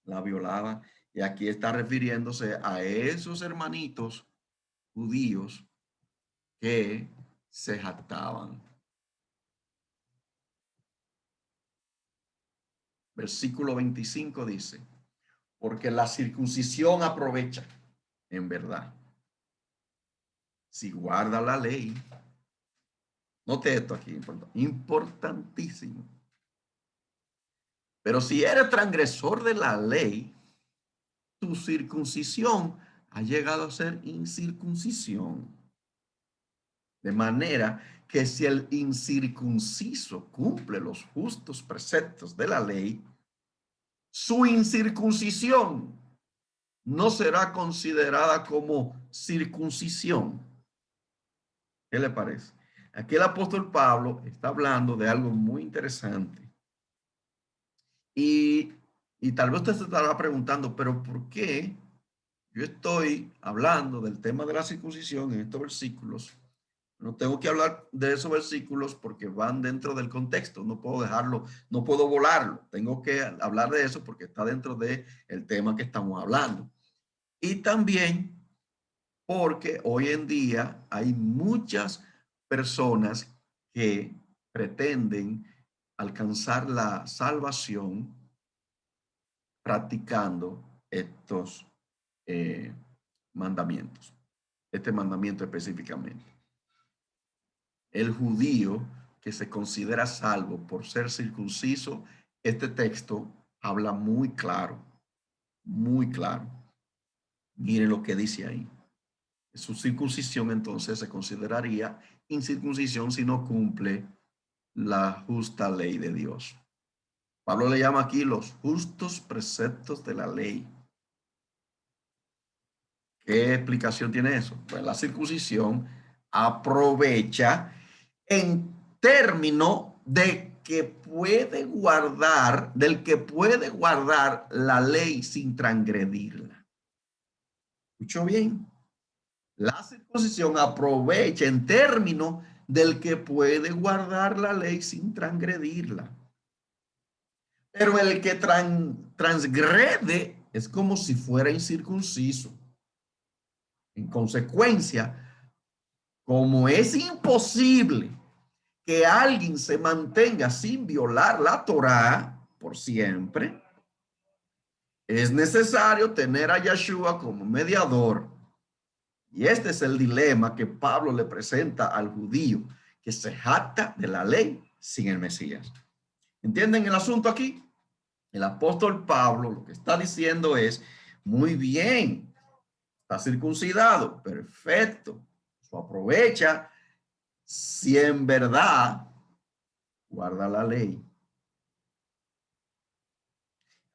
la violaba. Y aquí está refiriéndose a esos hermanitos judíos que se jactaban. Versículo 25 dice, porque la circuncisión aprovecha, en verdad, si guarda la ley. Note esto aquí, importantísimo. Pero si eres transgresor de la ley, tu circuncisión ha llegado a ser incircuncisión. De manera que si el incircunciso cumple los justos preceptos de la ley, su incircuncisión no será considerada como circuncisión. ¿Qué le parece? Aquí el apóstol Pablo está hablando de algo muy interesante. Y, y tal vez usted se estará preguntando, pero ¿por qué yo estoy hablando del tema de la circuncisión en estos versículos? No tengo que hablar de esos versículos porque van dentro del contexto. No puedo dejarlo, no puedo volarlo. Tengo que hablar de eso porque está dentro del tema que estamos hablando. Y también porque hoy en día hay muchas personas que pretenden alcanzar la salvación practicando estos eh, mandamientos, este mandamiento específicamente. El judío que se considera salvo por ser circunciso, este texto habla muy claro, muy claro. Mire lo que dice ahí. Su circuncisión entonces se consideraría incircuncisión si no cumple la justa ley de Dios. Pablo le llama aquí los justos preceptos de la ley. ¿Qué explicación tiene eso? Pues la circuncisión aprovecha en términos de que puede guardar, del que puede guardar la ley sin transgredirla. ¿Escuchó bien? La circuncisión aprovecha en términos del que puede guardar la ley sin transgredirla. Pero el que transgrede es como si fuera incircunciso. En consecuencia, como es imposible que alguien se mantenga sin violar la Torá por siempre, es necesario tener a Yeshua como mediador. Y este es el dilema que Pablo le presenta al judío que se jacta de la ley sin el Mesías. ¿Entienden el asunto aquí? El apóstol Pablo lo que está diciendo es, muy bien, está circuncidado, perfecto. Eso aprovecha si en verdad guarda la ley.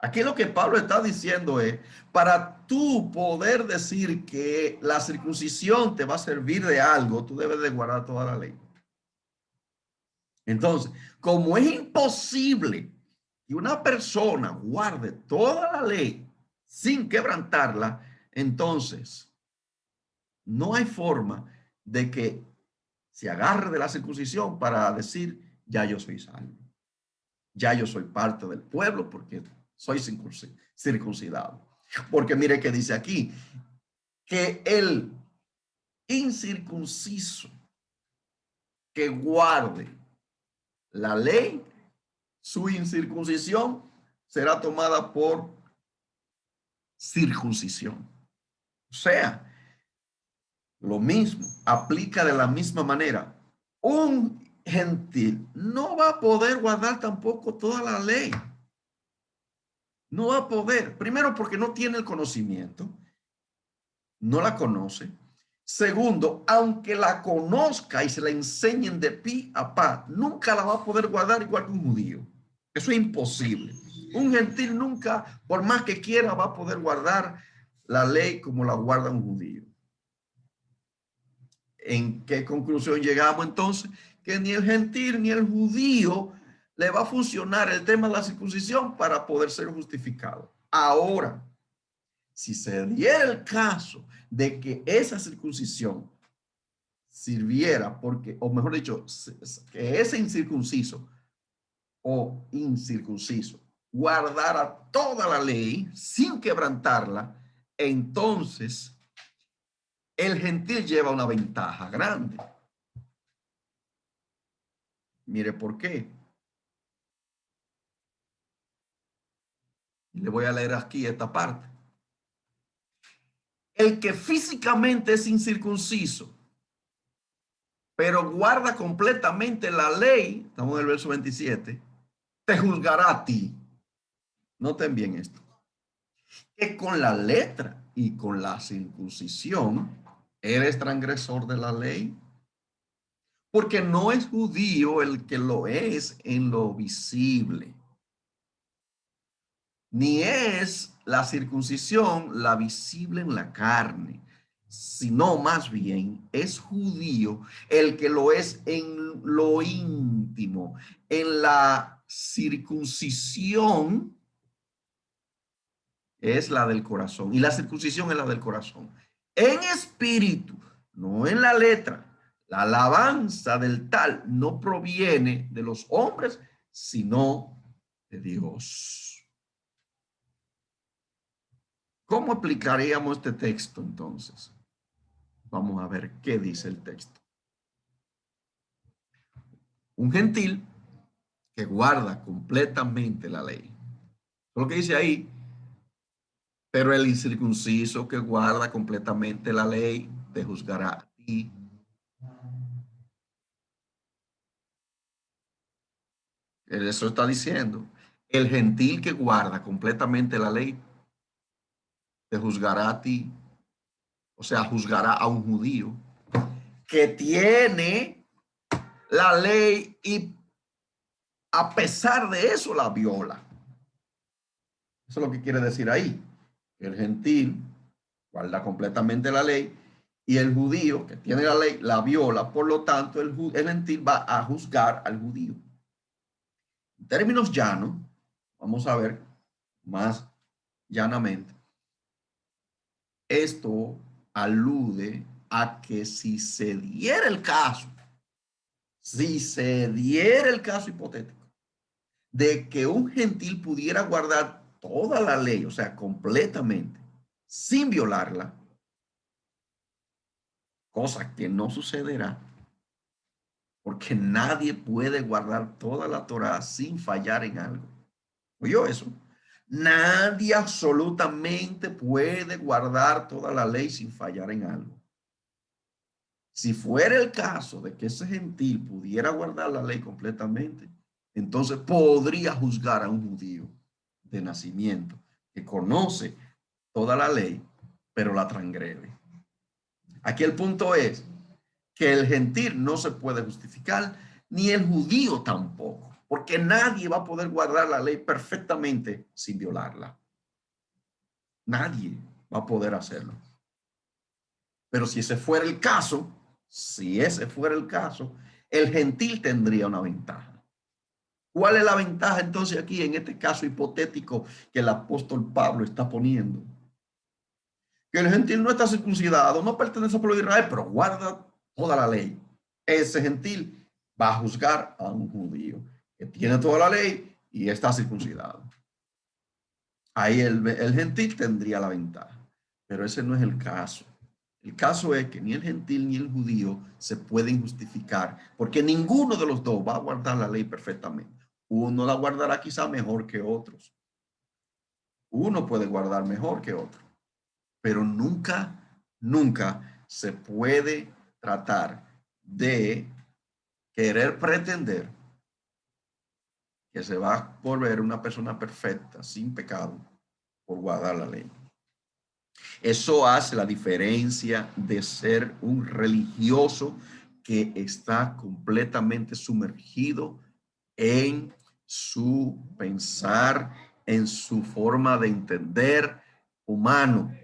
Aquí lo que Pablo está diciendo es, para tú poder decir que la circuncisión te va a servir de algo, tú debes de guardar toda la ley. Entonces, como es imposible que una persona guarde toda la ley sin quebrantarla, entonces no hay forma de que se agarre de la circuncisión para decir, ya yo soy salvo, ya yo soy parte del pueblo porque soy circuncidado. Porque mire que dice aquí, que el incircunciso que guarde la ley, su incircuncisión será tomada por circuncisión. O sea, lo mismo, aplica de la misma manera. Un gentil no va a poder guardar tampoco toda la ley. No va a poder. Primero, porque no tiene el conocimiento, no la conoce. Segundo, aunque la conozca y se la enseñen de pi a pa, nunca la va a poder guardar igual que un judío. Eso es imposible. Un gentil nunca, por más que quiera, va a poder guardar la ley como la guarda un judío. ¿En qué conclusión llegamos entonces? Que ni el gentil ni el judío le va a funcionar el tema de la circuncisión para poder ser justificado. Ahora, si se diera el caso de que esa circuncisión sirviera porque, o mejor dicho, que ese incircunciso o incircunciso guardara toda la ley sin quebrantarla, entonces el gentil lleva una ventaja grande. Mire por qué. Le voy a leer aquí esta parte. El que físicamente es incircunciso, pero guarda completamente la ley, estamos en el verso 27, te juzgará a ti. Noten bien esto. Que con la letra y con la circuncisión eres transgresor de la ley. Porque no es judío el que lo es en lo visible, ni es la circuncisión la visible en la carne, sino más bien es judío el que lo es en lo íntimo íntimo, en la circuncisión es la del corazón y la circuncisión es la del corazón. En espíritu, no en la letra. La alabanza del tal no proviene de los hombres, sino de Dios. ¿Cómo aplicaríamos este texto entonces? Vamos a ver qué dice el texto. Un gentil que guarda completamente la ley. Lo que dice ahí, pero el incircunciso que guarda completamente la ley te juzgará a ti. Eso está diciendo. El gentil que guarda completamente la ley te juzgará a ti. O sea, juzgará a un judío que tiene la ley y a pesar de eso la viola. Eso es lo que quiere decir ahí. El gentil guarda completamente la ley y el judío que tiene la ley la viola. Por lo tanto, el gentil va a juzgar al judío. En términos llanos, vamos a ver más llanamente. Esto alude a que si se diera el caso, hipotético de que un gentil pudiera guardar toda la ley, o sea, completamente, sin violarla, cosa que no sucederá, porque nadie puede guardar toda la Torá sin fallar en algo. ¿Oyó eso? Nadie absolutamente puede guardar toda la ley sin fallar en algo. Si fuera el caso de que ese gentil pudiera guardar la ley completamente, entonces podría juzgar a un judío de nacimiento que conoce toda la ley, pero la transgrede. Aquí el punto es que el gentil no se puede justificar, ni el judío tampoco, porque nadie va a poder guardar la ley perfectamente sin violarla. Nadie va a poder hacerlo. Pero si ese fuera el caso, el gentil tendría una ventaja. ¿Cuál es la ventaja entonces aquí en este caso hipotético que el apóstol Pablo está poniendo? Que el gentil no está circuncidado, no pertenece al pueblo de Israel, pero guarda toda la ley. Ese gentil va a juzgar a un judío que tiene toda la ley y está circuncidado. Ahí el gentil tendría la ventaja, pero ese no es el caso. El caso es que ni el gentil ni el judío se pueden justificar, porque ninguno de los dos va a guardar la ley perfectamente. Uno la guardará quizá mejor que otros. Uno puede guardar mejor que otro, pero nunca se puede tratar de querer pretender que se va a volver una persona perfecta, sin pecado, por guardar la ley. Eso hace la diferencia de ser un religioso que está completamente sumergido en su pensar, en su forma de entender humano.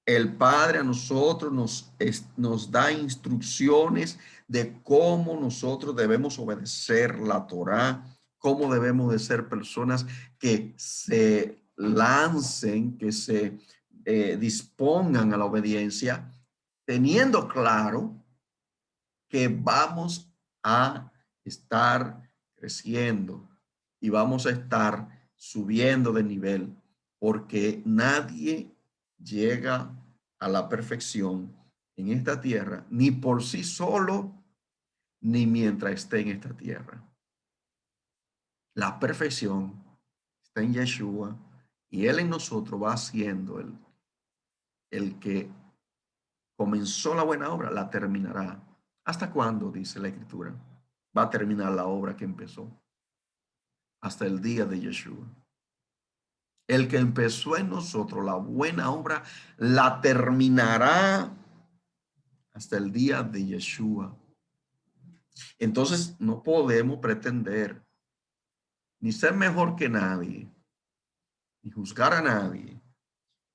El Padre a nosotros nos da instrucciones de cómo nosotros debemos obedecer la Torá, cómo debemos de ser personas que se lancen, que se dispongan a la obediencia, teniendo claro que vamos a estar creciendo y vamos a estar subiendo de nivel, porque nadie llega a la perfección en esta tierra, ni por sí solo, ni mientras esté en esta tierra. La perfección está en Yeshua y Él en nosotros va haciendo el que comenzó la buena obra, la terminará. ¿Hasta cuándo? Dice la Escritura. Va a terminar la obra que empezó. Hasta el día de Yeshua. El que empezó en nosotros la buena obra, la terminará hasta el día de Yeshua. Entonces no podemos pretender ni ser mejor que nadie, ni juzgar a nadie,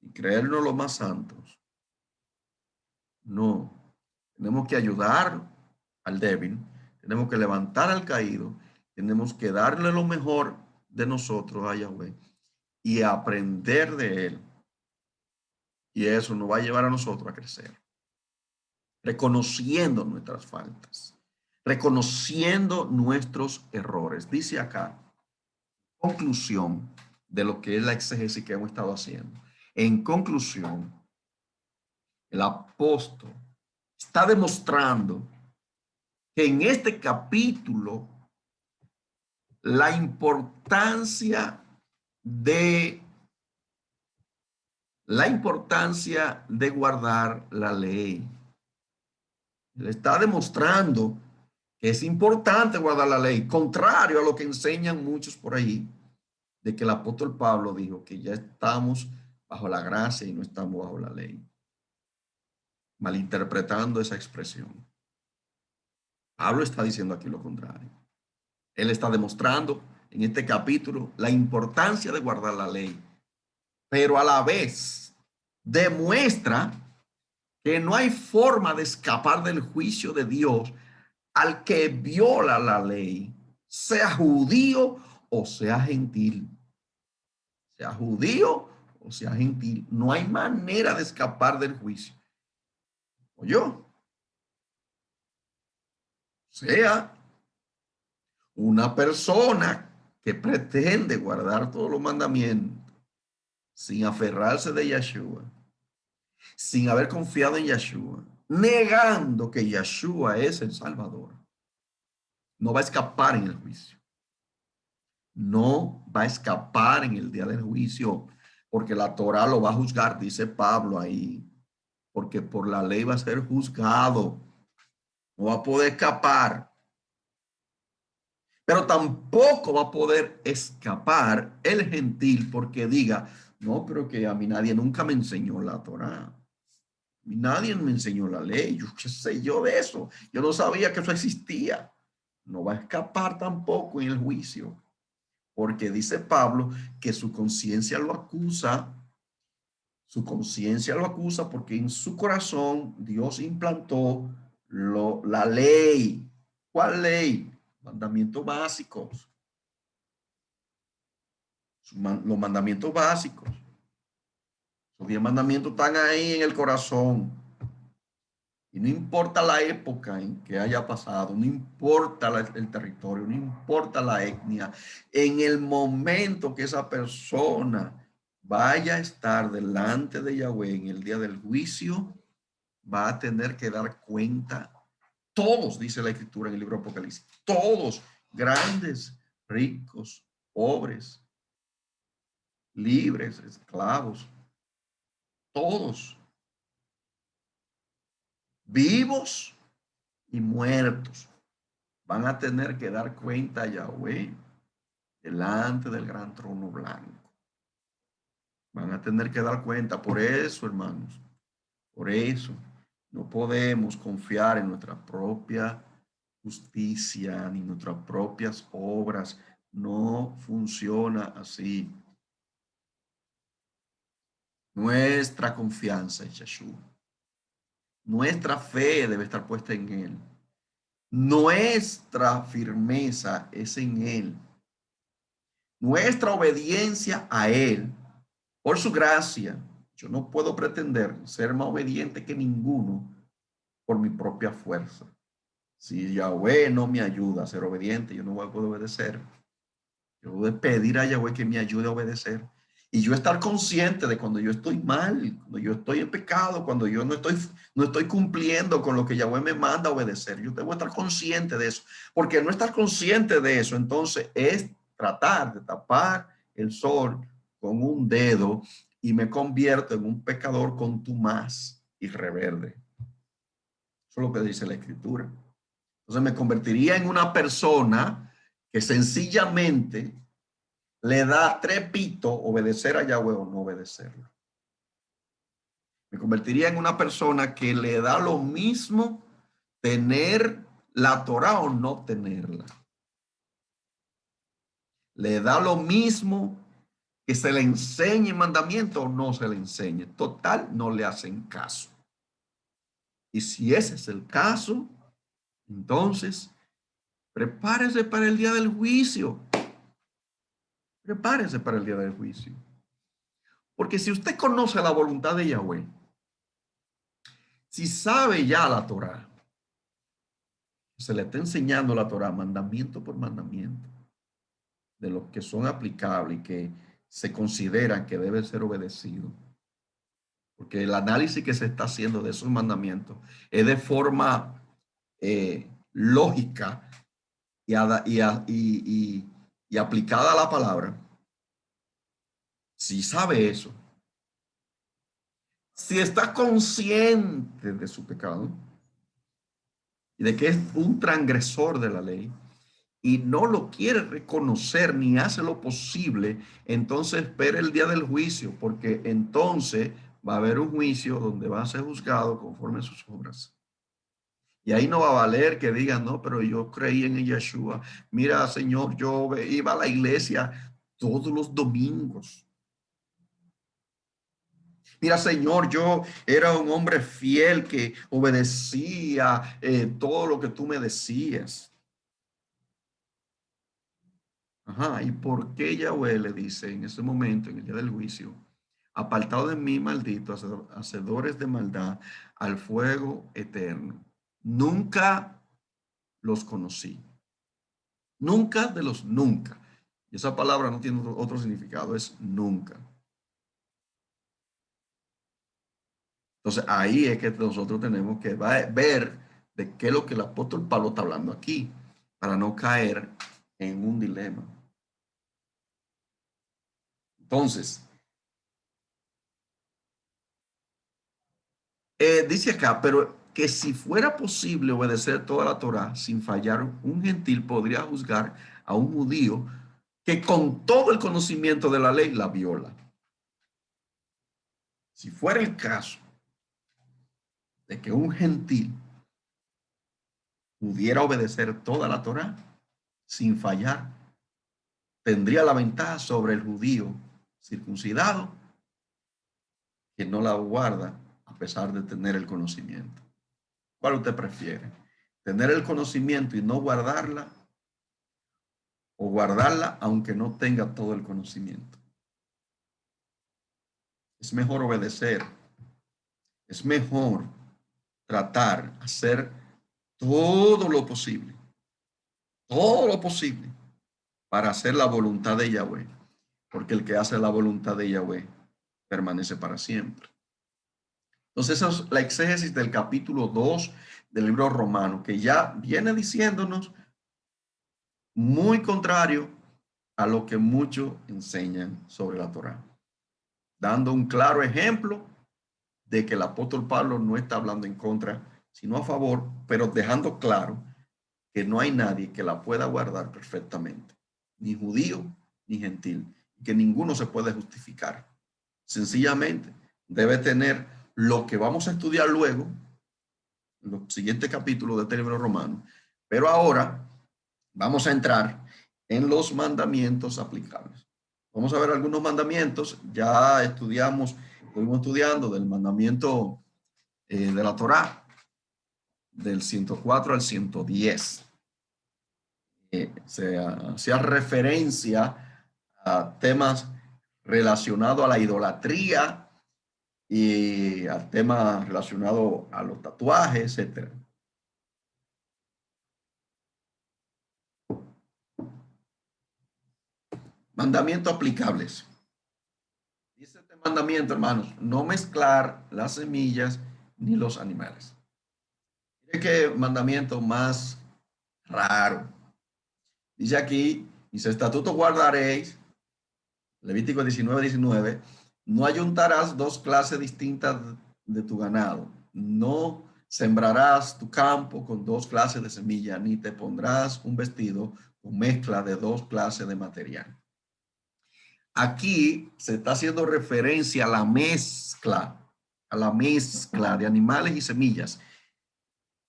ni creernos los más santos. No, tenemos que ayudar al débil, Tenemos que levantar al caído, tenemos que darle lo mejor de nosotros a Yahweh y aprender de él. Y eso nos va a llevar a nosotros a crecer, reconociendo nuestras faltas, reconociendo nuestros errores. Dice acá, conclusión de lo que es la exégesis que hemos estado haciendo. En conclusión, el apóstol está demostrando que en este capítulo la importancia de guardar la ley. Le está demostrando que es importante guardar la ley, contrario a lo que enseñan muchos por ahí, de que el apóstol Pablo dijo que ya estamos bajo la gracia y no estamos bajo la ley, malinterpretando esa expresión. Pablo está diciendo aquí lo contrario. Él está demostrando en este capítulo la importancia de guardar la ley, pero a la vez demuestra que no hay forma de escapar del juicio de Dios al que viola la ley, sea judío o sea gentil. Sea judío o sea gentil, no hay manera de escapar del juicio. O yo, sea una persona que pretende guardar todos los mandamientos sin aferrarse de Yeshua, sin haber confiado en Yeshua, negando que Yeshua es el Salvador, no va a escapar en el juicio. No va a escapar en el día del juicio, porque la Torá lo va a juzgar, dice Pablo ahí, porque por la ley va a ser juzgado, no va a poder escapar, pero tampoco va a poder escapar el gentil porque diga, no, pero que a mí nadie nunca me enseñó la Torá, a mí nadie me enseñó la ley, yo qué sé yo de eso, yo no sabía que eso existía. No va a escapar tampoco en el juicio, porque dice Pablo que su conciencia lo acusa. Su conciencia lo acusa porque en su corazón Dios implantó la ley. ¿Cuál ley? Mandamientos básicos. Los mandamientos básicos. Los 10 mandamientos están ahí en el corazón. Y no importa la época en que haya pasado, no importa el territorio, no importa la etnia, en el momento que esa persona vaya a estar delante de Yahweh en el día del juicio, va a tener que dar cuenta. Todos, dice la escritura en el libro de Apocalipsis, todos, grandes, ricos, pobres, libres, esclavos, todos, vivos y muertos, van a tener que dar cuenta a Yahweh delante del gran trono blanco. Van a tener que dar cuenta. Por eso, hermanos, por eso no podemos confiar en nuestra propia justicia ni nuestras propias obras. No funciona así. Nuestra confianza es Yeshua. Nuestra fe debe estar puesta en Él. Nuestra firmeza es en Él. Nuestra obediencia a Él, por su gracia. Yo no puedo pretender ser más obediente que ninguno por mi propia fuerza. Si Yahweh no me ayuda a ser obediente, yo no voy a poder obedecer. Yo voy a pedir a Yahweh que me ayude a obedecer. Y yo estar consciente de cuando yo estoy mal, cuando yo estoy en pecado, cuando yo no estoy cumpliendo con lo que Yahweh me manda a obedecer. Yo debo estar consciente de eso. Porque no estar consciente de eso, entonces es tratar de tapar el sol con un dedo y me convierto en un pecador contumaz y rebelde. Eso es lo que dice la Escritura. Entonces me convertiría en una persona que sencillamente le da trepito obedecer a Yahweh o no obedecerlo. Me convertiría en una persona que le da lo mismo tener la Torá o no tenerla. Le da lo mismo que se le enseñe mandamiento o no se le enseñe. Total, no le hacen caso. Y si ese es el caso, entonces Prepárese para el día del juicio. Prepárese para el día del juicio. Porque si usted conoce la voluntad de Yahweh, si sabe ya la Torá, se le está enseñando la Torá mandamiento por mandamiento, de los que son aplicables y que se consideran que deben ser obedecidos. Porque el análisis que se está haciendo de esos mandamientos es de forma lógica y aplicada a la palabra. Si sabe eso, si está consciente de su pecado y de que es un transgresor de la ley y no lo quiere reconocer ni hace lo posible, entonces espera el día del juicio, porque entonces va a haber un juicio donde va a ser juzgado conforme a sus obras. Y ahí no va a valer que digan, no, pero yo creí en Yeshua. Mira, Señor, yo iba a la iglesia todos los domingos. Mira, Señor, yo era un hombre fiel que obedecía todo lo que tú me decías. Ajá, ¿y por qué Yahweh le dice en ese momento, en el día del juicio, apartado de mí, maldito, hacedores de maldad, al fuego eterno? Nunca los conocí. Nunca de los nunca. Y esa palabra no tiene otro significado, es nunca. Entonces ahí es que nosotros tenemos que ver de qué es lo que el apóstol Pablo está hablando aquí, para no caer en un dilema. Entonces, dice acá, pero que si fuera posible obedecer toda la Torá sin fallar, un gentil podría juzgar a un judío que con todo el conocimiento de la ley la viola. Si fuera el caso de que un gentil pudiera obedecer toda la Torá sin fallar, tendría la ventaja sobre el judío circuncidado que no la guarda a pesar de tener el conocimiento. ¿Cuál usted prefiere? ¿Tener el conocimiento y no guardarla o guardarla aunque no tenga todo el conocimiento? Es mejor obedecer, es mejor tratar, hacer todo lo posible para hacer la voluntad de Yahweh, porque el que hace la voluntad de Yahweh permanece para siempre. Entonces, esa es la exégesis del capítulo 2 del libro romano, que ya viene diciéndonos muy contrario a lo que muchos enseñan sobre la Torá, dando un claro ejemplo de que el apóstol Pablo no está hablando en contra, sino a favor, pero dejando claro que no hay nadie que la pueda guardar perfectamente, ni judío ni gentil, que ninguno se puede justificar. Sencillamente debe tener lo que vamos a estudiar luego, en los siguientes capítulos de este libro romano, pero ahora vamos a entrar en los mandamientos aplicables. Vamos a ver algunos mandamientos, ya estuvimos estudiando del mandamiento de la Torá, del 104 al 110. Se hacía referencia a temas relacionados a la idolatría y al tema relacionado a los tatuajes, etcétera. Mandamientos aplicables. Dice este mandamiento, hermanos, no mezclar las semillas ni los animales. Mire qué mandamiento más raro. Dice aquí, mis estatutos guardaréis, Levítico 19:19, no ayuntarás dos clases distintas de tu ganado, no sembrarás tu campo con dos clases de semilla, ni te pondrás un vestido con mezcla de dos clases de material. Aquí se está haciendo referencia a la mezcla de animales y semillas.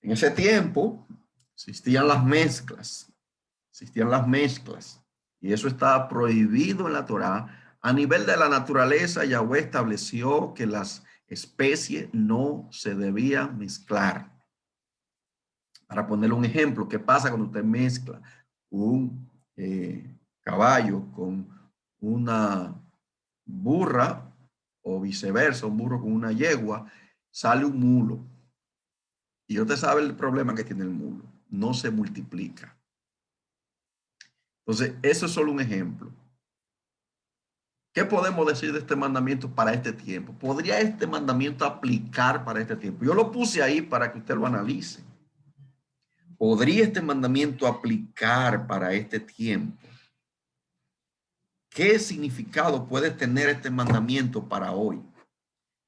En ese tiempo existían las mezclas, y eso está prohibido en la Torá. A nivel de la naturaleza, Yahweh estableció que las especies no se debían mezclar. Para ponerle un ejemplo, ¿qué pasa cuando usted mezcla un caballo con una burra o viceversa, un burro con una yegua? Sale un mulo. Y usted sabe el problema que tiene el mulo. No se multiplica. Entonces, eso es solo un ejemplo. ¿Qué podemos decir de este mandamiento para este tiempo? ¿Podría este mandamiento aplicar para este tiempo? Yo lo puse ahí para que usted lo analice. ¿Podría este mandamiento aplicar para este tiempo? ¿Qué significado puede tener este mandamiento para hoy?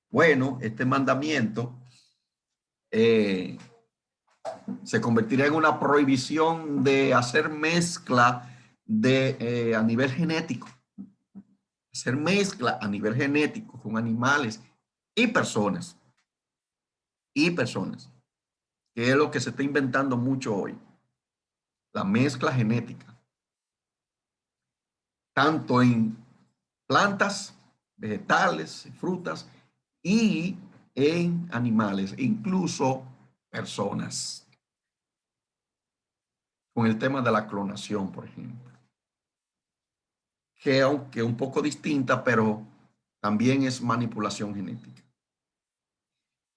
Bueno, este mandamiento se convertiría en una prohibición de hacer mezcla a nivel genético. Hacer mezcla a nivel genético con animales y personas. Y personas. Que es lo que se está inventando mucho hoy. La mezcla genética. Tanto en plantas, vegetales, frutas y en animales, incluso personas. Con el tema de la clonación, por ejemplo. Que aunque un poco distinta, pero también es manipulación genética.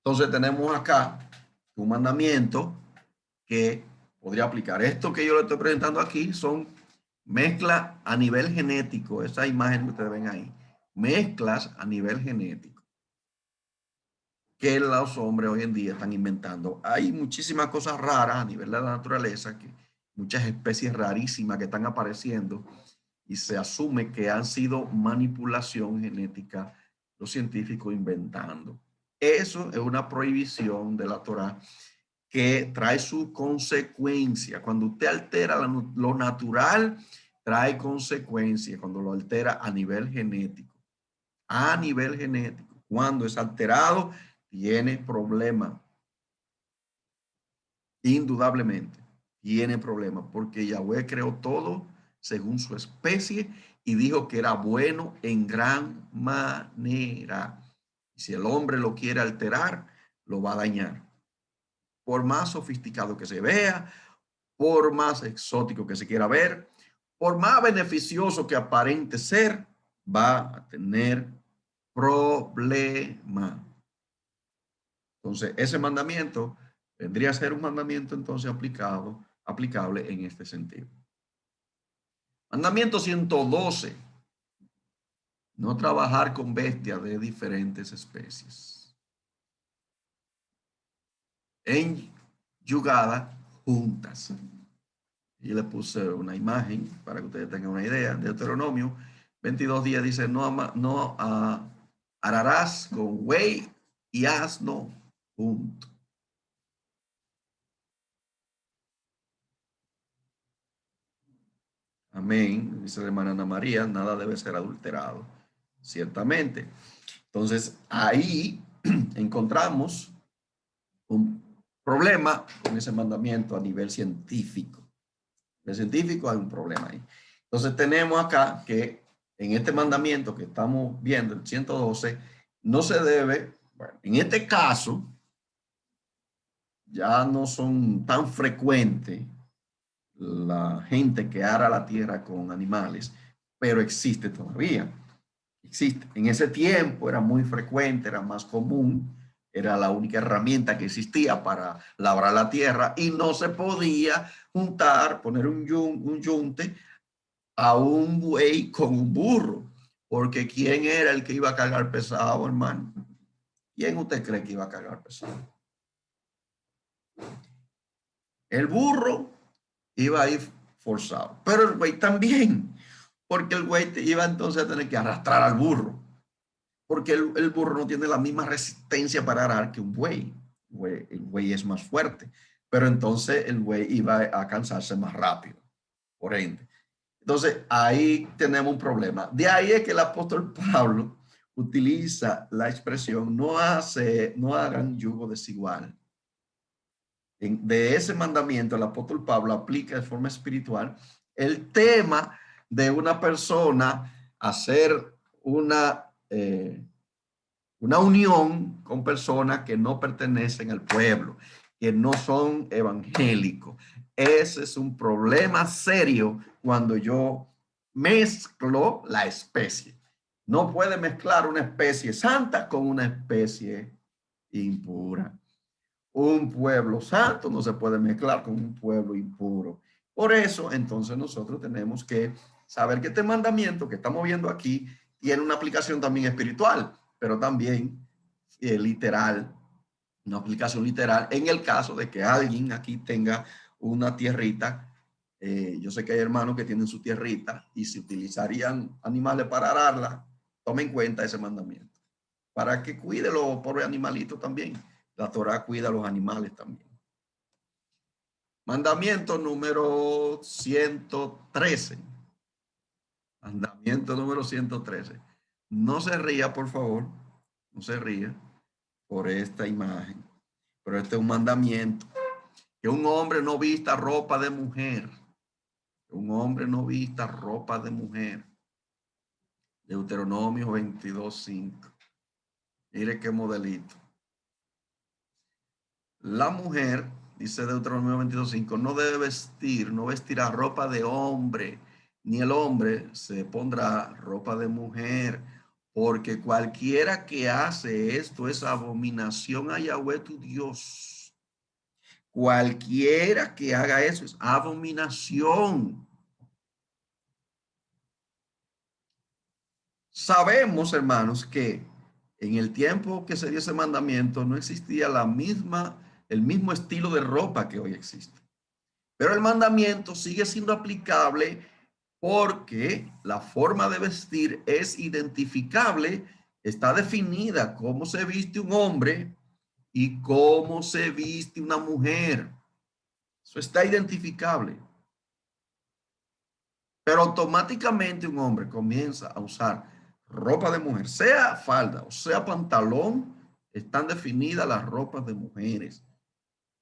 Entonces tenemos acá un mandamiento que podría aplicar. Esto que yo le estoy presentando aquí son mezclas a nivel genético. Esa imagen que ustedes ven ahí. Mezclas a nivel genético que los hombres hoy en día están inventando. Hay muchísimas cosas raras a nivel de la naturaleza, que muchas especies rarísimas que están apareciendo y se asume que han sido manipulación genética, los científicos inventando. Eso es una prohibición de la Torá que trae su consecuencia. Cuando usted altera lo natural, trae consecuencias cuando lo altera a nivel genético. A nivel genético. Cuando es alterado, tiene problema. Indudablemente, tiene problema porque Yahweh creó todo según su especie y dijo que era bueno en gran manera. Si el hombre lo quiere alterar, lo va a dañar. Por más sofisticado que se vea, por más exótico que se quiera ver, por más beneficioso que aparente ser, va a tener problema. Entonces, ese mandamiento vendría a ser un mandamiento entonces aplicable en este sentido. Mandamiento 112. No trabajar con bestias de diferentes especies. Enyugadas juntas. Y le puse una imagen para que ustedes tengan una idea. Deuteronomio 22 días dice, no ararás con buey y asno juntos. Amén. Dice la hermana Ana María, nada debe ser adulterado. Ciertamente. Entonces, ahí encontramos un problema con ese mandamiento a nivel científico. A nivel científico hay un problema ahí. Entonces, tenemos acá que en este mandamiento que estamos viendo, el 112, no se debe, bueno, en este caso, ya no son tan frecuentes la gente que ara la tierra con animales, pero existe todavía. Existe. En ese tiempo era muy frecuente, era más común, era la única herramienta que existía para labrar la tierra y no se podía juntar, poner un yunte a un buey con un burro, porque ¿quién era el que iba a cargar pesado, hermano? ¿Quién usted cree que iba a cargar pesado? El burro iba a ir forzado, pero el güey también, porque el güey iba entonces a tener que arrastrar al burro, porque el burro no tiene la misma resistencia para arar que un buey. El güey es más fuerte, pero entonces el güey iba a cansarse más rápido, por ende. Entonces ahí tenemos un problema. De ahí es que el apóstol Pablo utiliza la expresión no hagan yugo desigual. De ese mandamiento, el apóstol Pablo aplica de forma espiritual el tema de una persona hacer una unión con personas que no pertenecen al pueblo. que no son evangélicos. Ese es un problema serio cuando yo mezclo la especie. No puede mezclar una especie santa con una especie impura. Un pueblo santo no se puede mezclar con un pueblo impuro. Por eso, entonces, nosotros tenemos que saber que este mandamiento que estamos viendo aquí tiene una aplicación también espiritual, pero también literal, una aplicación literal en el caso de que alguien aquí tenga una tierrita. Yo sé que hay hermanos que tienen su tierrita y si utilizarían animales para ararla, tomen en cuenta ese mandamiento para que cuide los pobres animalitos también. La Torá cuida a los animales también. Mandamiento número 113. Mandamiento número 113. No se ría, por favor. No se ría por esta imagen. Pero este es un mandamiento. Que un hombre no vista ropa de mujer. Que un hombre no vista ropa de mujer. Deuteronomio 22:5. Mire qué modelito. La mujer, dice Deuteronomio 22:5, no debe vestir, no vestirá ropa de hombre, ni el hombre se pondrá ropa de mujer, porque cualquiera que hace esto es abominación a Yahweh tu Dios. Cualquiera que haga eso es abominación. Sabemos, hermanos, que en el tiempo que se dio ese mandamiento no existía el mismo estilo de ropa que hoy existe. Pero el mandamiento sigue siendo aplicable porque la forma de vestir es identificable, está definida cómo se viste un hombre y cómo se viste una mujer. Eso está identificable. Pero automáticamente un hombre comienza a usar ropa de mujer, sea falda o sea pantalón, están definidas las ropas de mujeres.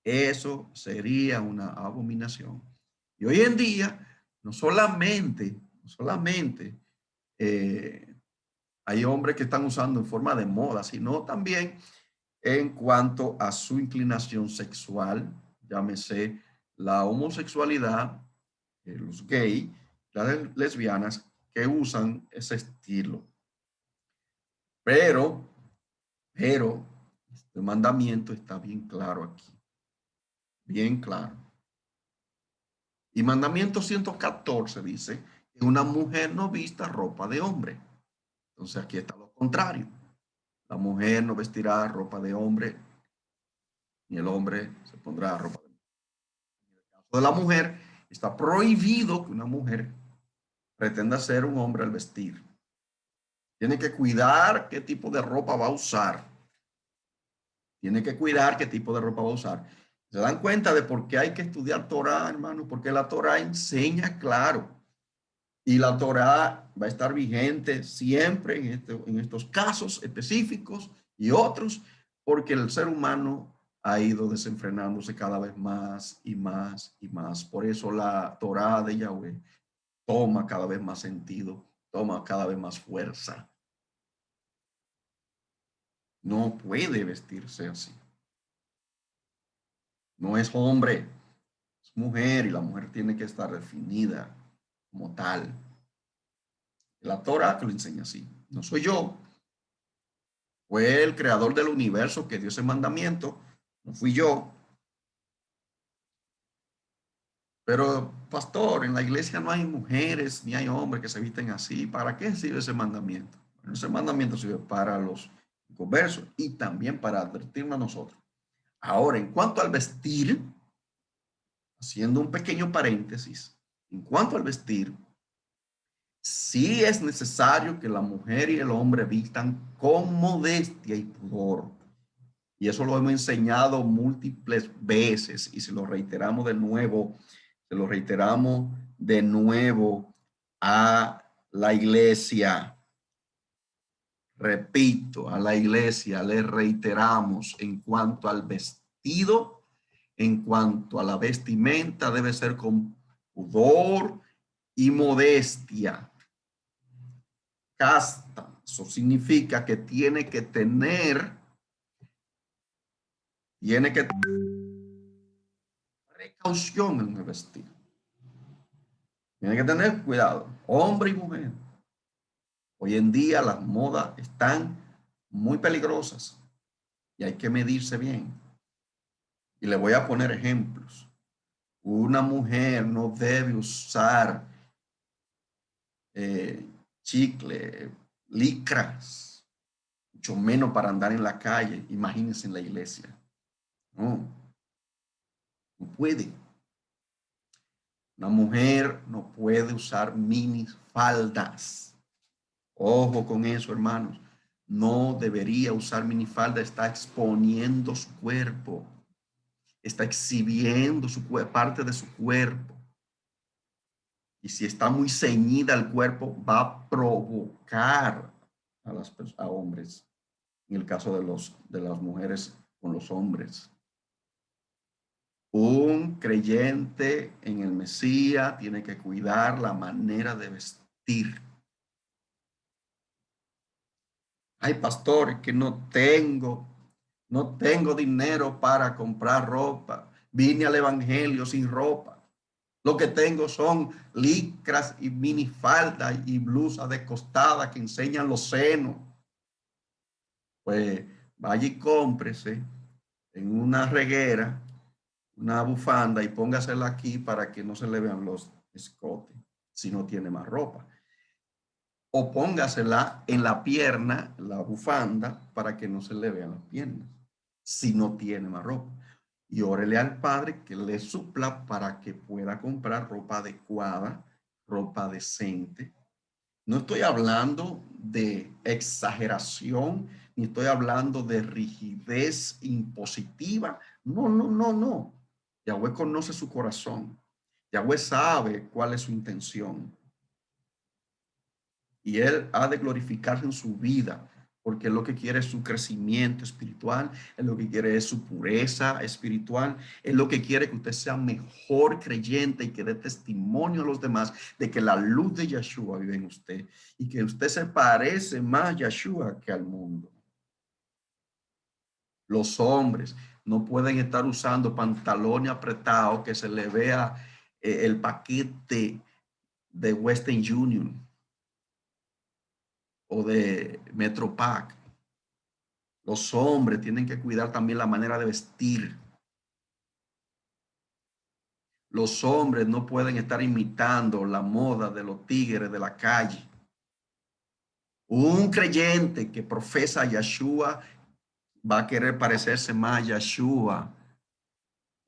Eso sería una abominación. Y hoy en día, no solamente hay hombres que están usando en forma de moda, sino también en cuanto a su inclinación sexual, llámese la homosexualidad, los gays, las lesbianas que usan ese estilo. Pero, pero, este mandamiento está bien claro aquí, bien claro. Y mandamiento 114 dice que una mujer no vista ropa de hombre. Entonces aquí está lo contrario. La mujer no vestirá ropa de hombre, ni el hombre se pondrá ropa de mujer. En el caso de la mujer, está prohibido que una mujer pretenda ser un hombre al vestir. Tiene que cuidar qué tipo de ropa va a usar. Tiene que cuidar qué tipo de ropa va a usar. ¿Se dan cuenta de por qué hay que estudiar Torah, hermano? Porque la Torah enseña claro. Y la Torah va a estar vigente siempre en estos casos específicos y otros, porque el ser humano ha ido desenfrenándose cada vez más y más y más. Por eso la Torah de Yahweh toma cada vez más sentido, toma cada vez más fuerza. No puede vestirse así. No es hombre, es mujer y la mujer tiene que estar definida como tal. La Torah que lo enseña así. No soy yo. Fue el creador del universo que dio ese mandamiento. No fui yo. Pero, pastor, en la iglesia no hay mujeres ni hay hombres que se visten así. ¿Para qué sirve ese mandamiento? Bueno, ese mandamiento sirve para los conversos y también para advertirnos a nosotros. Ahora, en cuanto al vestir, haciendo un pequeño paréntesis, en cuanto al vestir, sí es necesario que la mujer y el hombre vistan con modestia y pudor. Y eso lo hemos enseñado múltiples veces y se lo reiteramos de nuevo a la iglesia. Repito, a la iglesia le reiteramos en cuanto al vestido, en cuanto a la vestimenta, debe ser con pudor y modestia. Casta, eso significa que tiene que precaución en el vestir. Tiene que tener cuidado, hombre y mujer. Hoy en día las modas están muy peligrosas y hay que medirse bien. Y le voy a poner ejemplos. Una mujer no debe usar chicle, licras, mucho menos para andar en la calle. Imagínense en la iglesia. No, no puede. Una mujer no puede usar minifaldas. Ojo con eso, hermanos. No debería usar minifalda. Está exponiendo su cuerpo. Está exhibiendo parte de su cuerpo. Y si está muy ceñida al cuerpo, va a provocar a hombres. En el caso de las mujeres con los hombres. Un creyente en el Mesías tiene que cuidar la manera de vestir. Ay, pastor, que no tengo dinero para comprar ropa. Vine al evangelio sin ropa. Lo que tengo son licras y minifaldas y blusas de costada que enseñan los senos. Pues vaya y cómprese en una reguera una bufanda y póngasela aquí para que no se le vean los escotes si no tiene más ropa. O póngasela en la pierna, la bufanda, para que no se le vean las piernas si no tiene más ropa. Y órele al Padre que le supla para que pueda comprar ropa adecuada, ropa decente. No estoy hablando de exageración, ni estoy hablando de rigidez impositiva. No, no, no, no. Yahweh conoce su corazón. Yahweh sabe cuál es su intención. Y Él ha de glorificarse en su vida, porque lo que quiere es su crecimiento espiritual, es lo que quiere es su pureza espiritual, es lo que quiere que usted sea mejor creyente y que dé testimonio a los demás de que la luz de Yeshua vive en usted y que usted se parece más a Yeshua que al mundo. Los hombres no pueden estar usando pantalones apretados que se le vea el paquete de Western Union o de Metropac. Los hombres tienen que cuidar también la manera de vestir. Los hombres no pueden estar imitando la moda de los tigres de la calle. Un creyente que profesa a Yeshua va a querer parecerse más a Yeshua.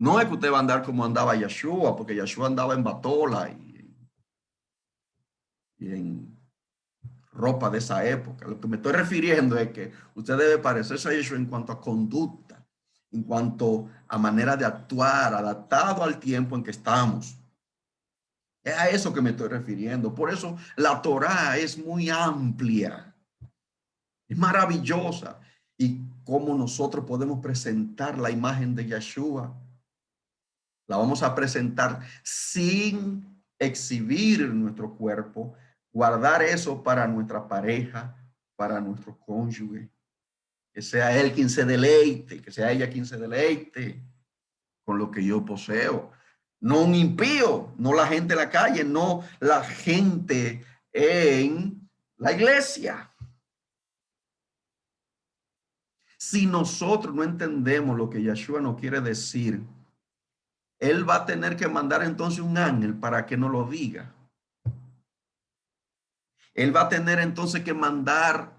No es que usted va a andar como andaba Yeshua, porque Yeshua andaba en batola y en ropa de esa época. Lo que me estoy refiriendo es que usted debe parecerse a Yeshua en cuanto a conducta, en cuanto a manera de actuar, adaptado al tiempo en que estamos. Es a eso que me estoy refiriendo. Por eso la Torá es muy amplia, es maravillosa. Y cómo nosotros podemos presentar la imagen de Yeshua. La vamos a presentar sin exhibir nuestro cuerpo, guardar eso para nuestra pareja, para nuestro cónyuge. Que sea él quien se deleite, que sea ella quien se deleite con lo que yo poseo. No un impío, no la gente en la calle, no la gente en la iglesia. Si nosotros no entendemos lo que Yeshua nos quiere decir, él va a tener que mandar entonces un ángel para que nos lo diga. Él va a tener entonces que mandar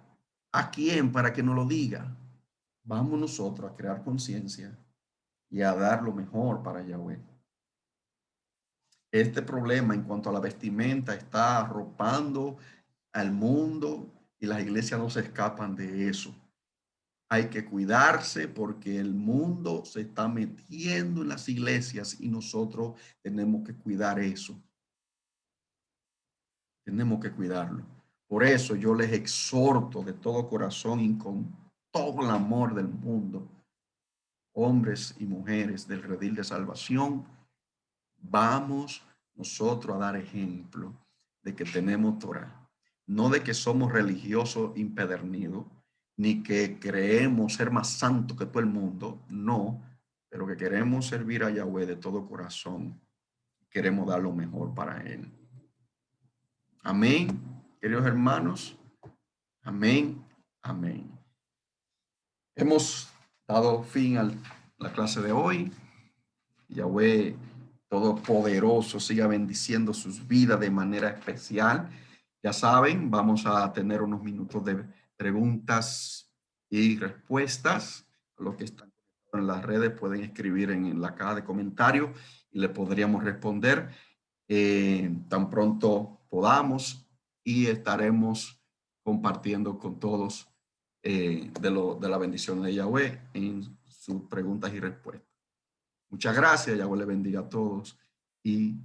a quién para que nos lo diga. Vamos nosotros a crear conciencia y a dar lo mejor para Yahweh. Este problema en cuanto a la vestimenta está arropando al mundo y las iglesias no se escapan de eso. Hay que cuidarse porque el mundo se está metiendo en las iglesias y nosotros tenemos que cuidar eso. Tenemos que cuidarlo. Por eso yo les exhorto de todo corazón y con todo el amor del mundo, hombres y mujeres del redil de salvación, vamos nosotros a dar ejemplo de que tenemos Torah, no de que somos religiosos impedernidos, ni que creemos ser más santos que todo el mundo, no, pero que queremos servir a Yahweh de todo corazón. Queremos dar lo mejor para Él. Amén, queridos hermanos. Amén, amén. Hemos dado fin a la clase de hoy. Yahweh Todopoderoso siga bendiciendo sus vidas de manera especial. Ya saben, vamos a tener unos minutos de preguntas y respuestas. Los que están en las redes pueden escribir en la caja de comentarios y le podríamos responder tan pronto podamos, y estaremos compartiendo con todos de la bendición de Yahweh en sus preguntas y respuestas. Muchas gracias, Yahweh le bendiga a todos y